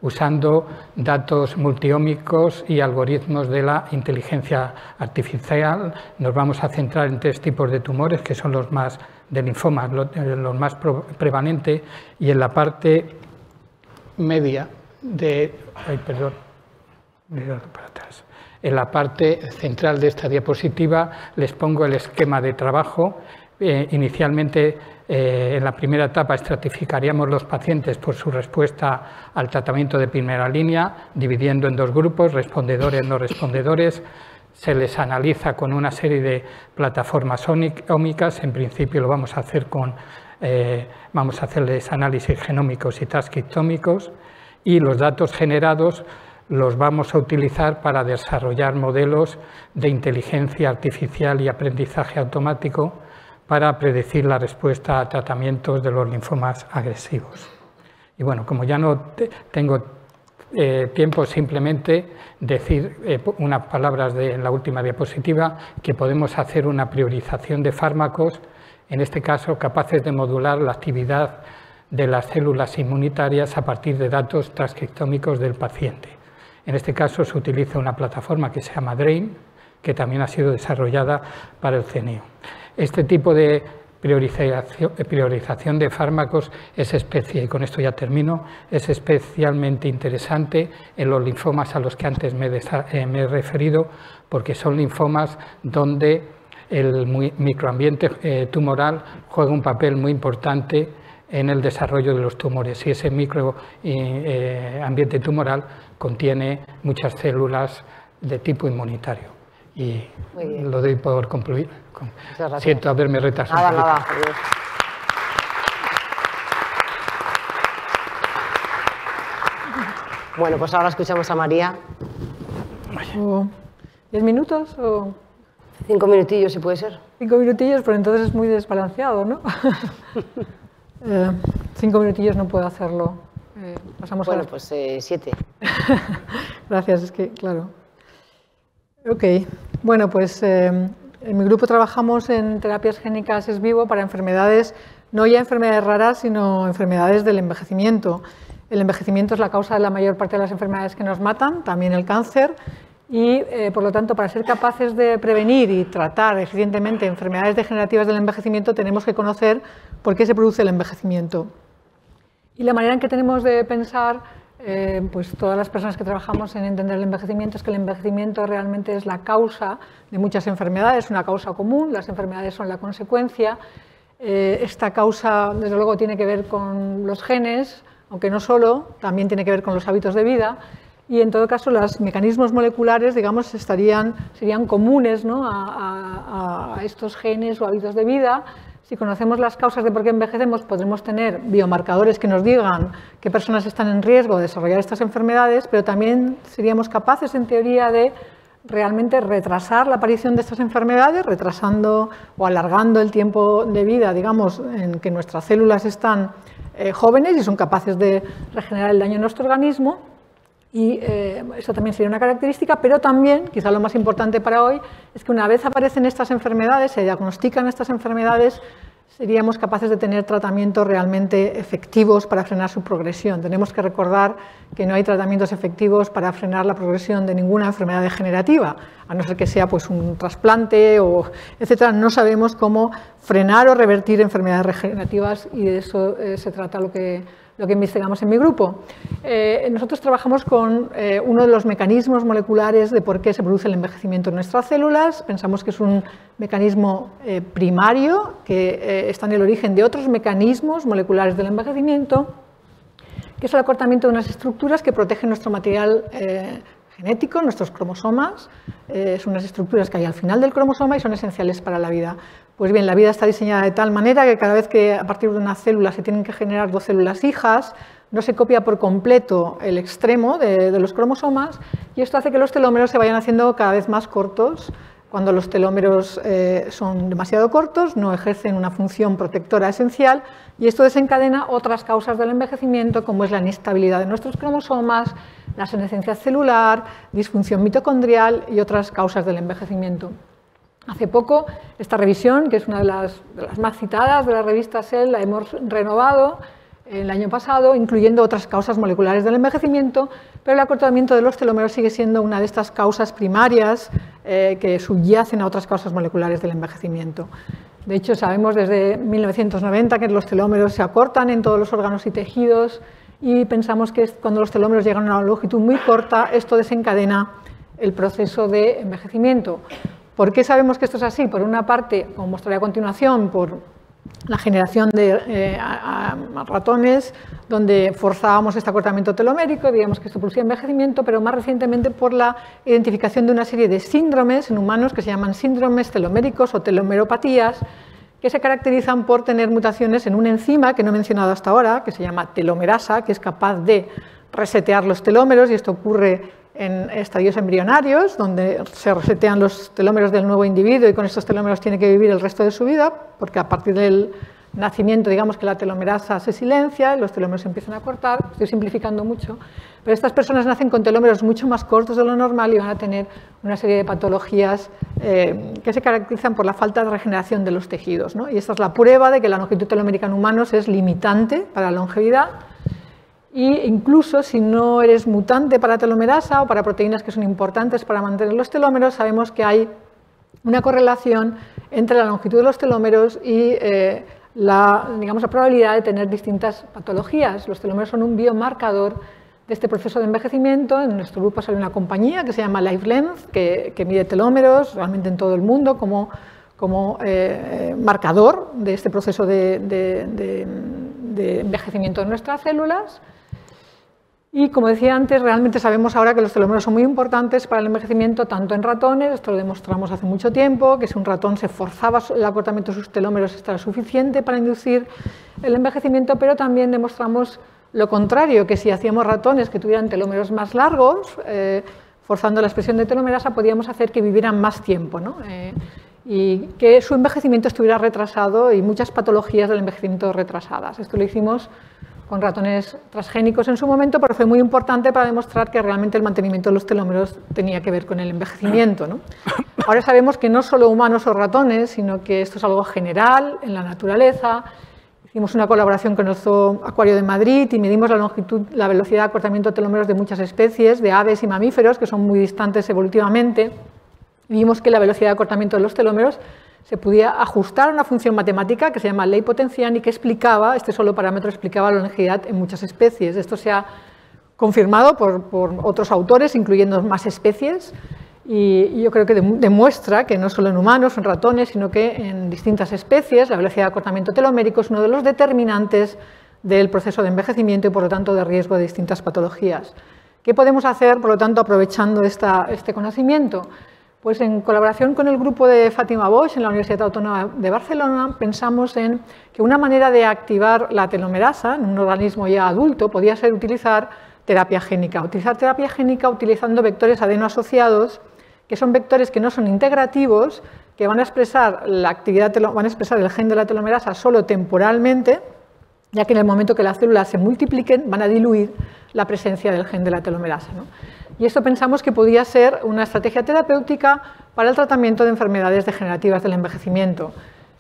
usando datos multiómicos y algoritmos de la inteligencia artificial. Nos vamos a centrar en 3 tipos de tumores, que son los más de linfomas, los más prevalentes, y en la parte media en la parte central de esta diapositiva les pongo el esquema de trabajo. Inicialmente, en la primera etapa, estratificaríamos los pacientes por su respuesta al tratamiento de primera línea, dividiendo en 2 grupos, respondedores, no respondedores. Se les analiza con una serie de plataformas ómicas. En principio lo vamos a hacer vamos a hacerles análisis genómicos y transcriptómicos, y los datos generados los vamos a utilizar para desarrollar modelos de inteligencia artificial y aprendizaje automático para predecir la respuesta a tratamientos de los linfomas agresivos. Y bueno, como ya no tengo tiempo, simplemente decir unas palabras de la última diapositiva, que podemos hacer una priorización de fármacos, en este caso capaces de modular la actividad de las células inmunitarias a partir de datos transcriptómicos del paciente. En este caso se utiliza una plataforma que se llama DRAIN, que también ha sido desarrollada para el CNIO. Este tipo de priorización de fármacos y con esto ya termino, es especialmente interesante en los linfomas a los que antes me he referido, porque son linfomas donde el microambiente tumoral juega un papel muy importante en el desarrollo de los tumores, y ese microambiente tumoral contiene muchas células de tipo inmunitario. Y lo doy por concluir. Siento haberme retrasado. Nada. Bueno, pues ahora escuchamos a María. 10 minutos o 5 minutillos, si puede ser. 5 minutillos, pero entonces es muy desbalanceado, ¿no? 5 minutillos no puedo hacerlo. Pasamos bueno, pues 7. Gracias, es que, claro. Ok, bueno, pues en mi grupo trabajamos en terapias génicas ex vivo para enfermedades, no ya enfermedades raras, sino enfermedades del envejecimiento. El envejecimiento es la causa de la mayor parte de las enfermedades que nos matan, también el cáncer, y por lo tanto, para ser capaces de prevenir y tratar eficientemente enfermedades degenerativas del envejecimiento, tenemos que conocer por qué se produce el envejecimiento. Y la manera en que tenemos de pensar, pues todas las personas que trabajamos en entender el envejecimiento, es que el envejecimiento realmente es la causa de muchas enfermedades, una causa común, las enfermedades son la consecuencia. Esta causa, desde luego, tiene que ver con los genes, aunque no solo, también tiene que ver con los hábitos de vida, y en todo caso los mecanismos moleculares, digamos, serían comunes, ¿no?, a estos genes o hábitos de vida. Si conocemos las causas de por qué envejecemos, podremos tener biomarcadores que nos digan qué personas están en riesgo de desarrollar estas enfermedades, pero también seríamos capaces, en teoría, de realmente retrasar la aparición de estas enfermedades, retrasando o alargando el tiempo de vida, digamos, en que nuestras células están jóvenes y son capaces de regenerar el daño en nuestro organismo. Y eso también sería una característica, pero también, quizá lo más importante para hoy, es que una vez aparecen estas enfermedades, se diagnostican estas enfermedades, seríamos capaces de tener tratamientos realmente efectivos para frenar su progresión. Tenemos que recordar que no hay tratamientos efectivos para frenar la progresión de ninguna enfermedad degenerativa, a no ser que sea pues un trasplante, o etcétera. No sabemos cómo frenar o revertir enfermedades degenerativas, y de eso se trata lo que investigamos en mi grupo. Nosotros trabajamos con uno de los mecanismos moleculares de por qué se produce el envejecimiento en nuestras células. Pensamos que es un mecanismo primario que está en el origen de otros mecanismos moleculares del envejecimiento, que es el acortamiento de unas estructuras que protegen nuestro material genético, nuestros cromosomas. Son unas estructuras que hay al final del cromosoma y son esenciales para la vida. Pues bien, la vida está diseñada de tal manera que cada vez que a partir de una célula se tienen que generar 2 células hijas, no se copia por completo el extremo de los cromosomas y esto hace que los telómeros se vayan haciendo cada vez más cortos. Cuando los telómeros son demasiado cortos, no ejercen una función protectora esencial y esto desencadena otras causas del envejecimiento, como es la inestabilidad de nuestros cromosomas, la senescencia celular, disfunción mitocondrial y otras causas del envejecimiento. Hace poco, esta revisión, que es una de las más citadas de la revista Cell, la hemos renovado el año pasado, incluyendo otras causas moleculares del envejecimiento, pero el acortamiento de los telómeros sigue siendo una de estas causas primarias que subyacen a otras causas moleculares del envejecimiento. De hecho, sabemos desde 1990 que los telómeros se acortan en todos los órganos y tejidos y pensamos que cuando los telómeros llegan a una longitud muy corta, esto desencadena el proceso de envejecimiento. ¿Por qué sabemos que esto es así? Por una parte, como mostraré a continuación, por la generación de ratones donde forzábamos este acortamiento telomérico y veíamos que esto producía envejecimiento, pero más recientemente por la identificación de una serie de síndromes en humanos que se llaman síndromes teloméricos o telomeropatías, que se caracterizan por tener mutaciones en una enzima que no he mencionado hasta ahora, que se llama telomerasa, que es capaz de resetear los telómeros, y esto ocurre en estadios embrionarios, donde se resetean los telómeros del nuevo individuo y con estos telómeros tiene que vivir el resto de su vida, porque a partir del nacimiento, digamos que la telomerasa se silencia y los telómeros se empiezan a cortar. Estoy simplificando mucho, pero estas personas nacen con telómeros mucho más cortos de lo normal y van a tener una serie de patologías que se caracterizan por la falta de regeneración de los tejidos, ¿no? Y esta es la prueba de que la longitud telomérica en humanos es limitante para la longevidad. Y incluso si no eres mutante para telomerasa o para proteínas que son importantes para mantener los telómeros, sabemos que hay una correlación entre la longitud de los telómeros y la probabilidad de tener distintas patologías. Los telómeros son un biomarcador de este proceso de envejecimiento. En nuestro grupo sale una compañía que se llama LifeLength, que mide telómeros realmente en todo el mundo como marcador de este proceso de envejecimiento de nuestras células. Y como decía antes, realmente sabemos ahora que los telómeros son muy importantes para el envejecimiento, tanto en ratones, esto lo demostramos hace mucho tiempo, que si un ratón se forzaba el acortamiento de sus telómeros esto era suficiente para inducir el envejecimiento, pero también demostramos lo contrario, que si hacíamos ratones que tuvieran telómeros más largos, forzando la expresión de telomerasa, podíamos hacer que vivieran más tiempo, ¿no? Y que su envejecimiento estuviera retrasado y muchas patologías del envejecimiento retrasadas. Esto lo hicimos con ratones transgénicos en su momento, pero fue muy importante para demostrar que realmente el mantenimiento de los telómeros tenía que ver con el envejecimiento, ¿no? Ahora sabemos que no solo humanos o ratones, sino que esto es algo general en la naturaleza. Hicimos una colaboración con el Zoo Acuario de Madrid y medimos la velocidad de acortamiento de telómeros de muchas especies, de aves y mamíferos, que son muy distantes evolutivamente. Y vimos que la velocidad de acortamiento de los telómeros se podía ajustar a una función matemática que se llama ley potencial y que explicaba, este solo parámetro explicaba la longevidad en muchas especies. Esto se ha confirmado por otros autores, incluyendo más especies, y yo creo que demuestra que no solo en humanos, en ratones, sino que en distintas especies la velocidad de acortamiento telomérico es uno de los determinantes del proceso de envejecimiento y, por lo tanto, de riesgo de distintas patologías. ¿Qué podemos hacer, por lo tanto, aprovechando este conocimiento? Pues en colaboración con el grupo de Fátima Bosch en la Universidad Autónoma de Barcelona pensamos en que una manera de activar la telomerasa en un organismo ya adulto podía ser utilizar terapia génica. Utilizar terapia génica utilizando vectores adenoasociados, que son vectores que no son integrativos, que van a expresar el gen de la telomerasa solo temporalmente, ya que en el momento que las células se multipliquen van a diluir la presencia del gen de la telomerasa, ¿no? Y esto pensamos que podía ser una estrategia terapéutica para el tratamiento de enfermedades degenerativas del envejecimiento.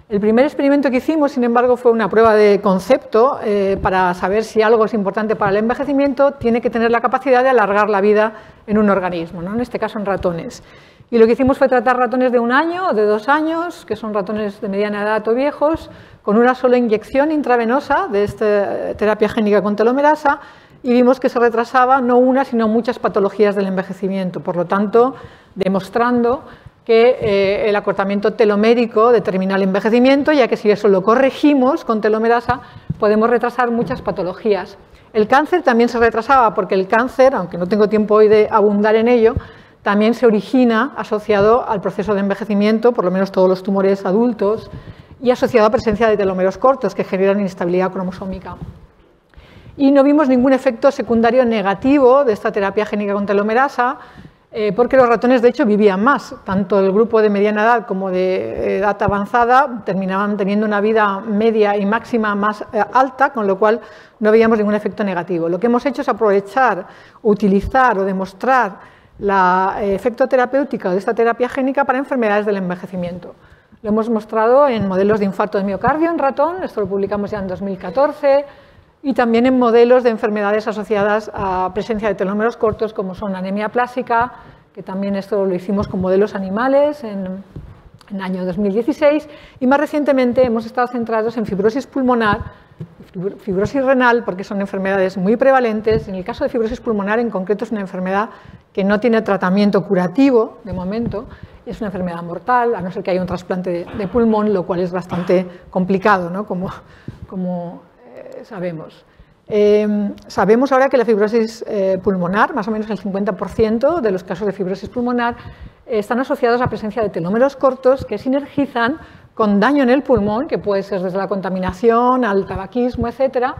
El primer experimento que hicimos, sin embargo, fue una prueba de concepto para saber si algo es importante para el envejecimiento, tiene que tener la capacidad de alargar la vida en un organismo, ¿no? En este caso en ratones. Y lo que hicimos fue tratar ratones de 1 año o de 2 años, que son ratones de mediana edad o viejos, con una sola inyección intravenosa de esta terapia génica con telomerasa, y vimos que se retrasaba no una, sino muchas patologías del envejecimiento. Por lo tanto, demostrando que el acortamiento telomérico determina el envejecimiento, ya que si eso lo corregimos con telomerasa, podemos retrasar muchas patologías. El cáncer también se retrasaba, porque el cáncer, aunque no tengo tiempo hoy de abundar en ello, también se origina asociado al proceso de envejecimiento, por lo menos todos los tumores adultos, y asociado a presencia de telómeros cortos que generan inestabilidad cromosómica. Y no vimos ningún efecto secundario negativo de esta terapia génica con telomerasa, porque los ratones de hecho vivían más, tanto el grupo de mediana edad como de edad avanzada terminaban teniendo una vida media y máxima más alta, con lo cual no veíamos ningún efecto negativo. Lo que hemos hecho es aprovechar, utilizar o demostrar el efecto terapéutico de esta terapia génica para enfermedades del envejecimiento. Lo hemos mostrado en modelos de infarto de miocardio en ratón, esto lo publicamos ya en 2014, y también en modelos de enfermedades asociadas a presencia de telómeros cortos, como son anemia plástica, que también esto lo hicimos con modelos animales en el año 2016, y más recientemente hemos estado centrados en fibrosis pulmonar, fibrosis renal, porque son enfermedades muy prevalentes. En el caso de fibrosis pulmonar, en concreto, es una enfermedad que no tiene tratamiento curativo, de momento, es una enfermedad mortal, a no ser que haya un trasplante de pulmón, lo cual es bastante complicado, ¿no? como sabemos. Sabemos ahora que la fibrosis pulmonar, más o menos el 50% de los casos de fibrosis pulmonar, están asociados a presencia de telómeros cortos que sinergizan con daño en el pulmón, que puede ser desde la contaminación al tabaquismo, etc.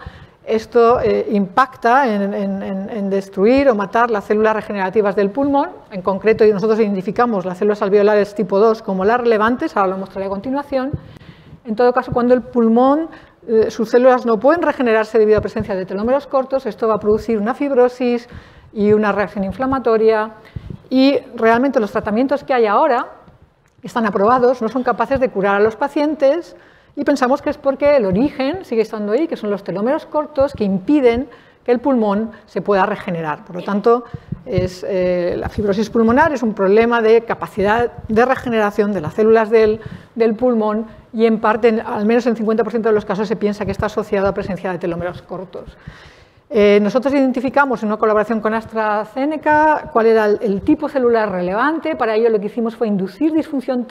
Esto impacta en destruir o matar las células regenerativas del pulmón. En concreto, nosotros identificamos las células alveolares tipo 2 como las relevantes, ahora lo mostraré a continuación. En todo caso, cuando el pulmón, sus células no pueden regenerarse debido a presencia de telómeros cortos, esto va a producir una fibrosis y una reacción inflamatoria. Y realmente los tratamientos que hay ahora están aprobados, no son capaces de curar a los pacientes, y pensamos que es porque el origen sigue estando ahí, que son los telómeros cortos que impiden que el pulmón se pueda regenerar. Por lo tanto, la fibrosis pulmonar es un problema de capacidad de regeneración de las células del pulmón, y en parte, al menos en 50% de los casos, se piensa que está asociado a presencia de telómeros cortos. Nosotros identificamos en una colaboración con AstraZeneca cuál era el tipo celular relevante. Para ello lo que hicimos fue inducir disfunción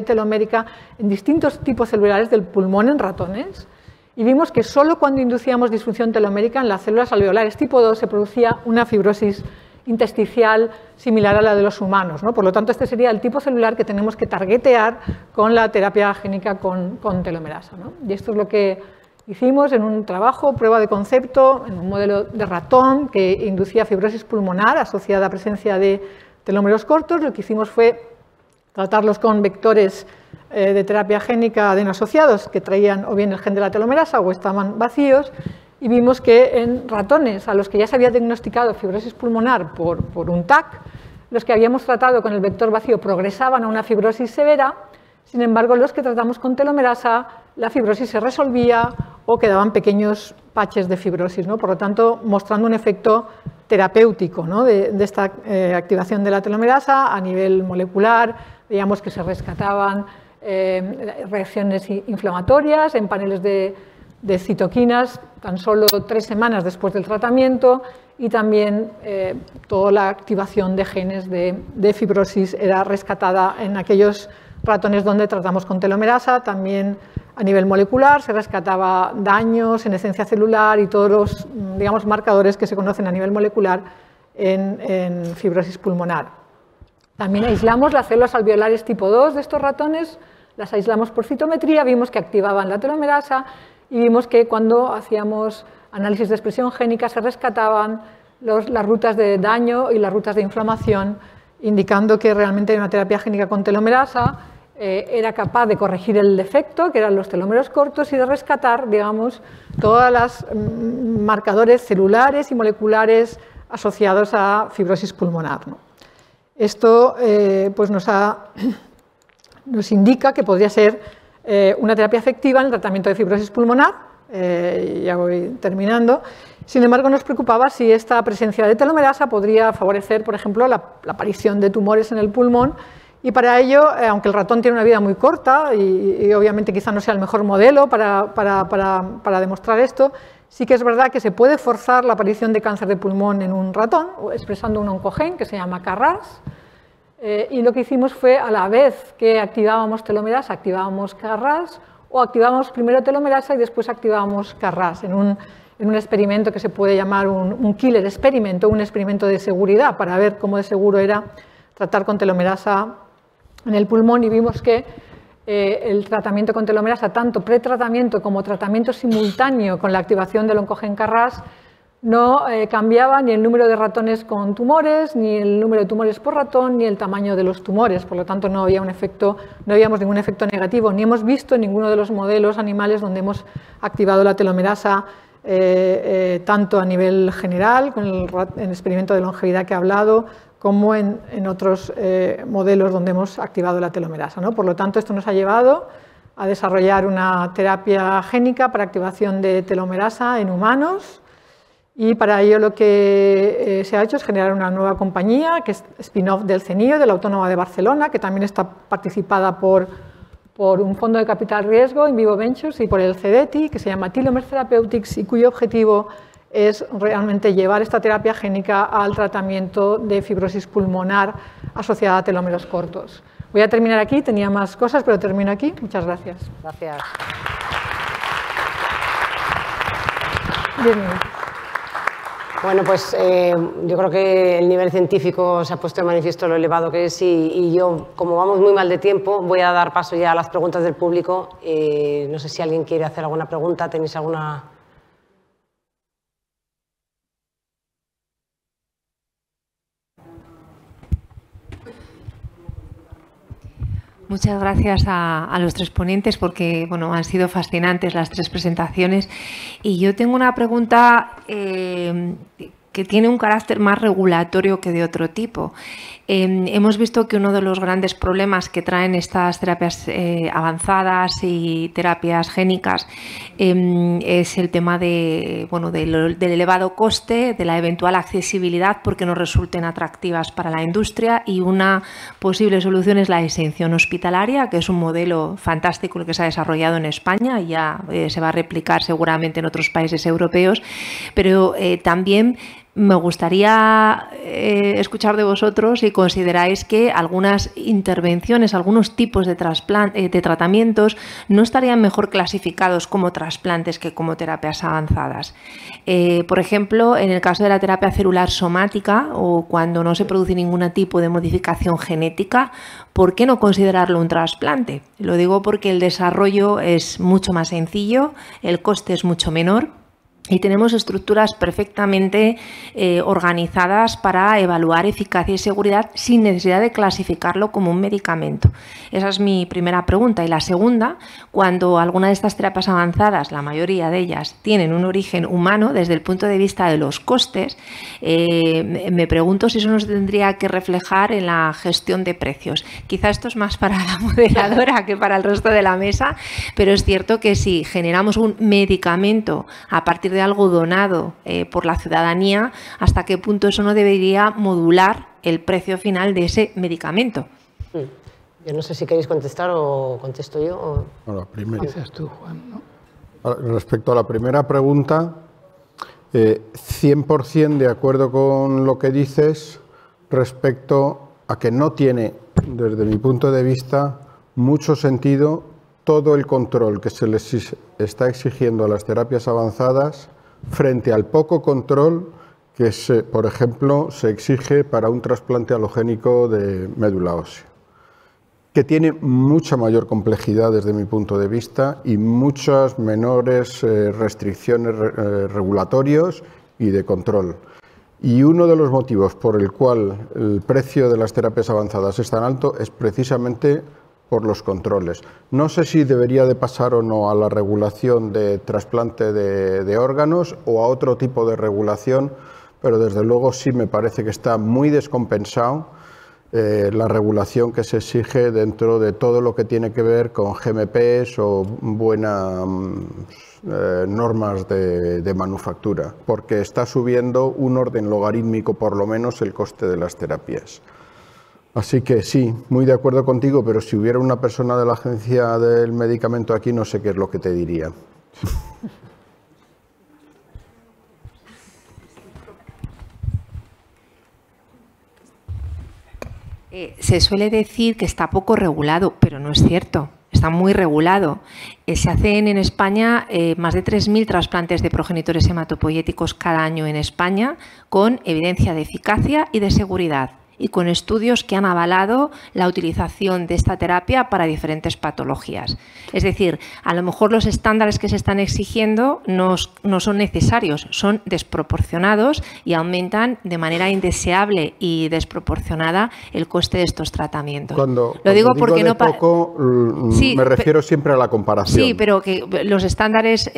telomérica en distintos tipos celulares del pulmón en ratones, y vimos que solo cuando inducíamos disfunción telomérica en las células alveolares tipo 2 se producía una fibrosis intersticial similar a la de los humanos, ¿no? Por lo tanto, este sería el tipo celular que tenemos que targetear con la terapia génica con telomerasa, ¿no? Y esto es lo que hicimos en un trabajo, prueba de concepto, en un modelo de ratón que inducía fibrosis pulmonar asociada a presencia de telómeros cortos. Lo que hicimos fue tratarlos con vectores de terapia génica adeno-asociados que traían o bien el gen de la telomerasa o estaban vacíos, y vimos que en ratones a los que ya se había diagnosticado fibrosis pulmonar por un TAC, los que habíamos tratado con el vector vacío progresaban a una fibrosis severa. Sin embargo, los que tratamos con telomerasa, la fibrosis se resolvía o quedaban pequeños parches de fibrosis, ¿no? Por lo tanto, mostrando un efecto terapéutico, ¿no? de esta activación de la telomerasa a nivel molecular. Veíamos que se rescataban reacciones inflamatorias en paneles de citoquinas tan solo 3 semanas después del tratamiento, y también toda la activación de genes de fibrosis era rescatada en aquellos ratones donde tratamos con telomerasa. También a nivel molecular se rescataba daño, senescencia celular y todos los, digamos, marcadores que se conocen a nivel molecular en fibrosis pulmonar. También aislamos las células alveolares tipo 2 de estos ratones, las aislamos por citometría, vimos que activaban la telomerasa, y vimos que cuando hacíamos análisis de expresión génica se rescataban las rutas de daño y las rutas de inflamación, indicando que realmente una terapia génica con telomerasa era capaz de corregir el defecto, que eran los telómeros cortos, y de rescatar, digamos, todos los marcadores celulares y moleculares asociados a fibrosis pulmonar, ¿no? Esto pues nos indica que podría ser una terapia efectiva en el tratamiento de fibrosis pulmonar. Ya voy terminando. Sin embargo, nos preocupaba si esta presencia de telomerasa podría favorecer, por ejemplo, la aparición de tumores en el pulmón, y para ello, aunque el ratón tiene una vida muy corta y obviamente quizá no sea el mejor modelo para demostrar esto, sí que es verdad que se puede forzar la aparición de cáncer de pulmón en un ratón expresando un oncogen que se llama KRAS. Y lo que hicimos fue, a la vez que activábamos telomerasa, activábamos KRAS, o activábamos primero telomerasa y después activábamos KRAS en un experimento que se puede llamar un killer experimento, un experimento de seguridad, para ver cómo de seguro era tratar con telomerasa en el pulmón y vimos que el tratamiento con telomerasa, tanto pretratamiento como tratamiento simultáneo con la activación del oncogen KRAS, no cambiaba ni el número de ratones con tumores, ni el número de tumores por ratón, ni el tamaño de los tumores. Por lo tanto, no habíamos ningún efecto negativo, ni hemos visto en ninguno de los modelos animales donde hemos activado la telomerasa, tanto a nivel general, con el experimento de longevidad que he hablado, como en otros modelos donde hemos activado la telomerasa, ¿no? Por lo tanto, esto nos ha llevado a desarrollar una terapia génica para activación de telomerasa en humanos. Y para ello lo que se ha hecho es generar una nueva compañía, que es spin-off del CENIO, de la Autónoma de Barcelona, que también está participada por un fondo de capital riesgo, In Vivo Ventures, y por el CEDETI, que se llama Telomere Therapeutics, y cuyo objetivo es realmente llevar esta terapia génica al tratamiento de fibrosis pulmonar asociada a telómeros cortos. Voy a terminar aquí, tenía más cosas, pero termino aquí. Muchas gracias. Gracias. 10 minutos. Bueno, pues yo creo que el nivel científico se ha puesto de manifiesto lo elevado que es y yo, como vamos muy mal de tiempo, voy a dar paso ya a las preguntas del público. No sé si alguien quiere hacer alguna pregunta, ¿tenéis alguna? Muchas gracias a los tres ponentes porque bueno, han sido fascinantes las tres presentaciones y yo tengo una pregunta que tiene un carácter más regulatorio que de otro tipo. Hemos visto que uno de los grandes problemas que traen estas terapias avanzadas y terapias génicas es el tema del elevado coste, de la eventual accesibilidad porque no resulten atractivas para la industria y una posible solución es la exención hospitalaria, que es un modelo fantástico que se ha desarrollado en España y ya se va a replicar seguramente en otros países europeos, pero también me gustaría escuchar de vosotros si consideráis que algunas intervenciones, algunos tipos de tratamientos no estarían mejor clasificados como trasplantes que como terapias avanzadas. Por ejemplo, en el caso de la terapia celular somática o cuando no se produce ningún tipo de modificación genética, ¿por qué no considerarlo un trasplante? Lo digo porque el desarrollo es mucho más sencillo, el coste es mucho menor. Y tenemos estructuras perfectamente organizadas para evaluar eficacia y seguridad sin necesidad de clasificarlo como un medicamento. Esa es mi primera pregunta. Y la segunda, cuando alguna de estas terapias avanzadas, la mayoría de ellas, tienen un origen humano, desde el punto de vista de los costes, me pregunto si eso nos tendría que reflejar en la gestión de precios. Quizá esto es más para la moderadora que para el resto de la mesa, pero es cierto que si generamos un medicamento a partir de algo donado por la ciudadanía, ¿hasta qué punto eso no debería modular el precio final de ese medicamento? Yo no sé si queréis contestar o contesto yo. Bueno, primero, Empiezas tú, Juan, ¿no? Respecto a la primera pregunta, 100% de acuerdo con lo que dices respecto a que no tiene, desde mi punto de vista, mucho sentido todo el control que se les está exigiendo a las terapias avanzadas frente al poco control que, por ejemplo, se exige para un trasplante alogénico de médula ósea, que tiene mucha mayor complejidad desde mi punto de vista y muchas menores restricciones regulatorios y de control. Y uno de los motivos por el cual el precio de las terapias avanzadas es tan alto es precisamente por los controles. No sé si debería de pasar o no a la regulación de trasplante de órganos o a otro tipo de regulación, pero desde luego sí me parece que está muy descompensado la regulación que se exige dentro de todo lo que tiene que ver con GMPs o buenas normas de manufactura, porque está subiendo un orden logarítmico por lo menos el coste de las terapias. Así que sí, muy de acuerdo contigo, pero si hubiera una persona de la Agencia del Medicamento aquí, no sé qué es lo que te diría. Se suele decir que está poco regulado, pero no es cierto. Está muy regulado. Se hacen en España más de 3.000 trasplantes de progenitores hematopoyéticos cada año en España, con evidencia de eficacia y de seguridad. y con estudios que han avalado la utilización de esta terapia para diferentes patologías. Es decir, a lo mejor los estándares que se están exigiendo no son necesarios, son desproporcionados y aumentan de manera indeseable y desproporcionada el coste de estos tratamientos. Cuando digo porque de poco, sí, me refiero siempre a la comparación. Sí, pero que los estándares,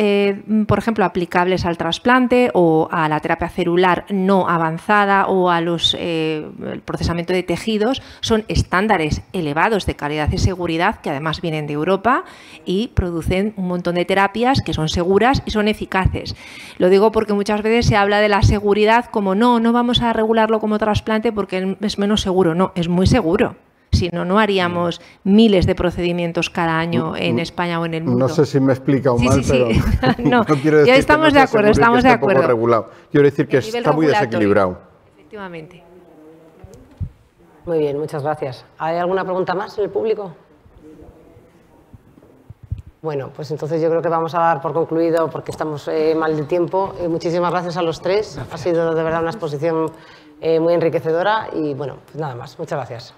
por ejemplo, aplicables al trasplante o a la terapia celular no avanzada o a el procesamiento de tejidos, son estándares elevados de calidad y seguridad que además vienen de Europa y producen un montón de terapias que son seguras y son eficaces. Lo digo porque muchas veces se habla de la seguridad como no vamos a regularlo como trasplante porque es menos seguro. No, es muy seguro. Si no, no haríamos miles de procedimientos cada año en España o en el mundo. No sé si me he explicado mal, sí. pero no quiero decir ya estamos que no de acuerdo, estamos de acuerdo. Regulado. Quiero decir que está muy desequilibrado. Efectivamente. Muy bien, muchas gracias. ¿Hay alguna pregunta más en el público? Bueno, pues entonces yo creo que vamos a dar por concluido porque estamos mal de tiempo. Muchísimas gracias a los tres. Ha sido de verdad una exposición muy enriquecedora y bueno, pues nada más. Muchas gracias.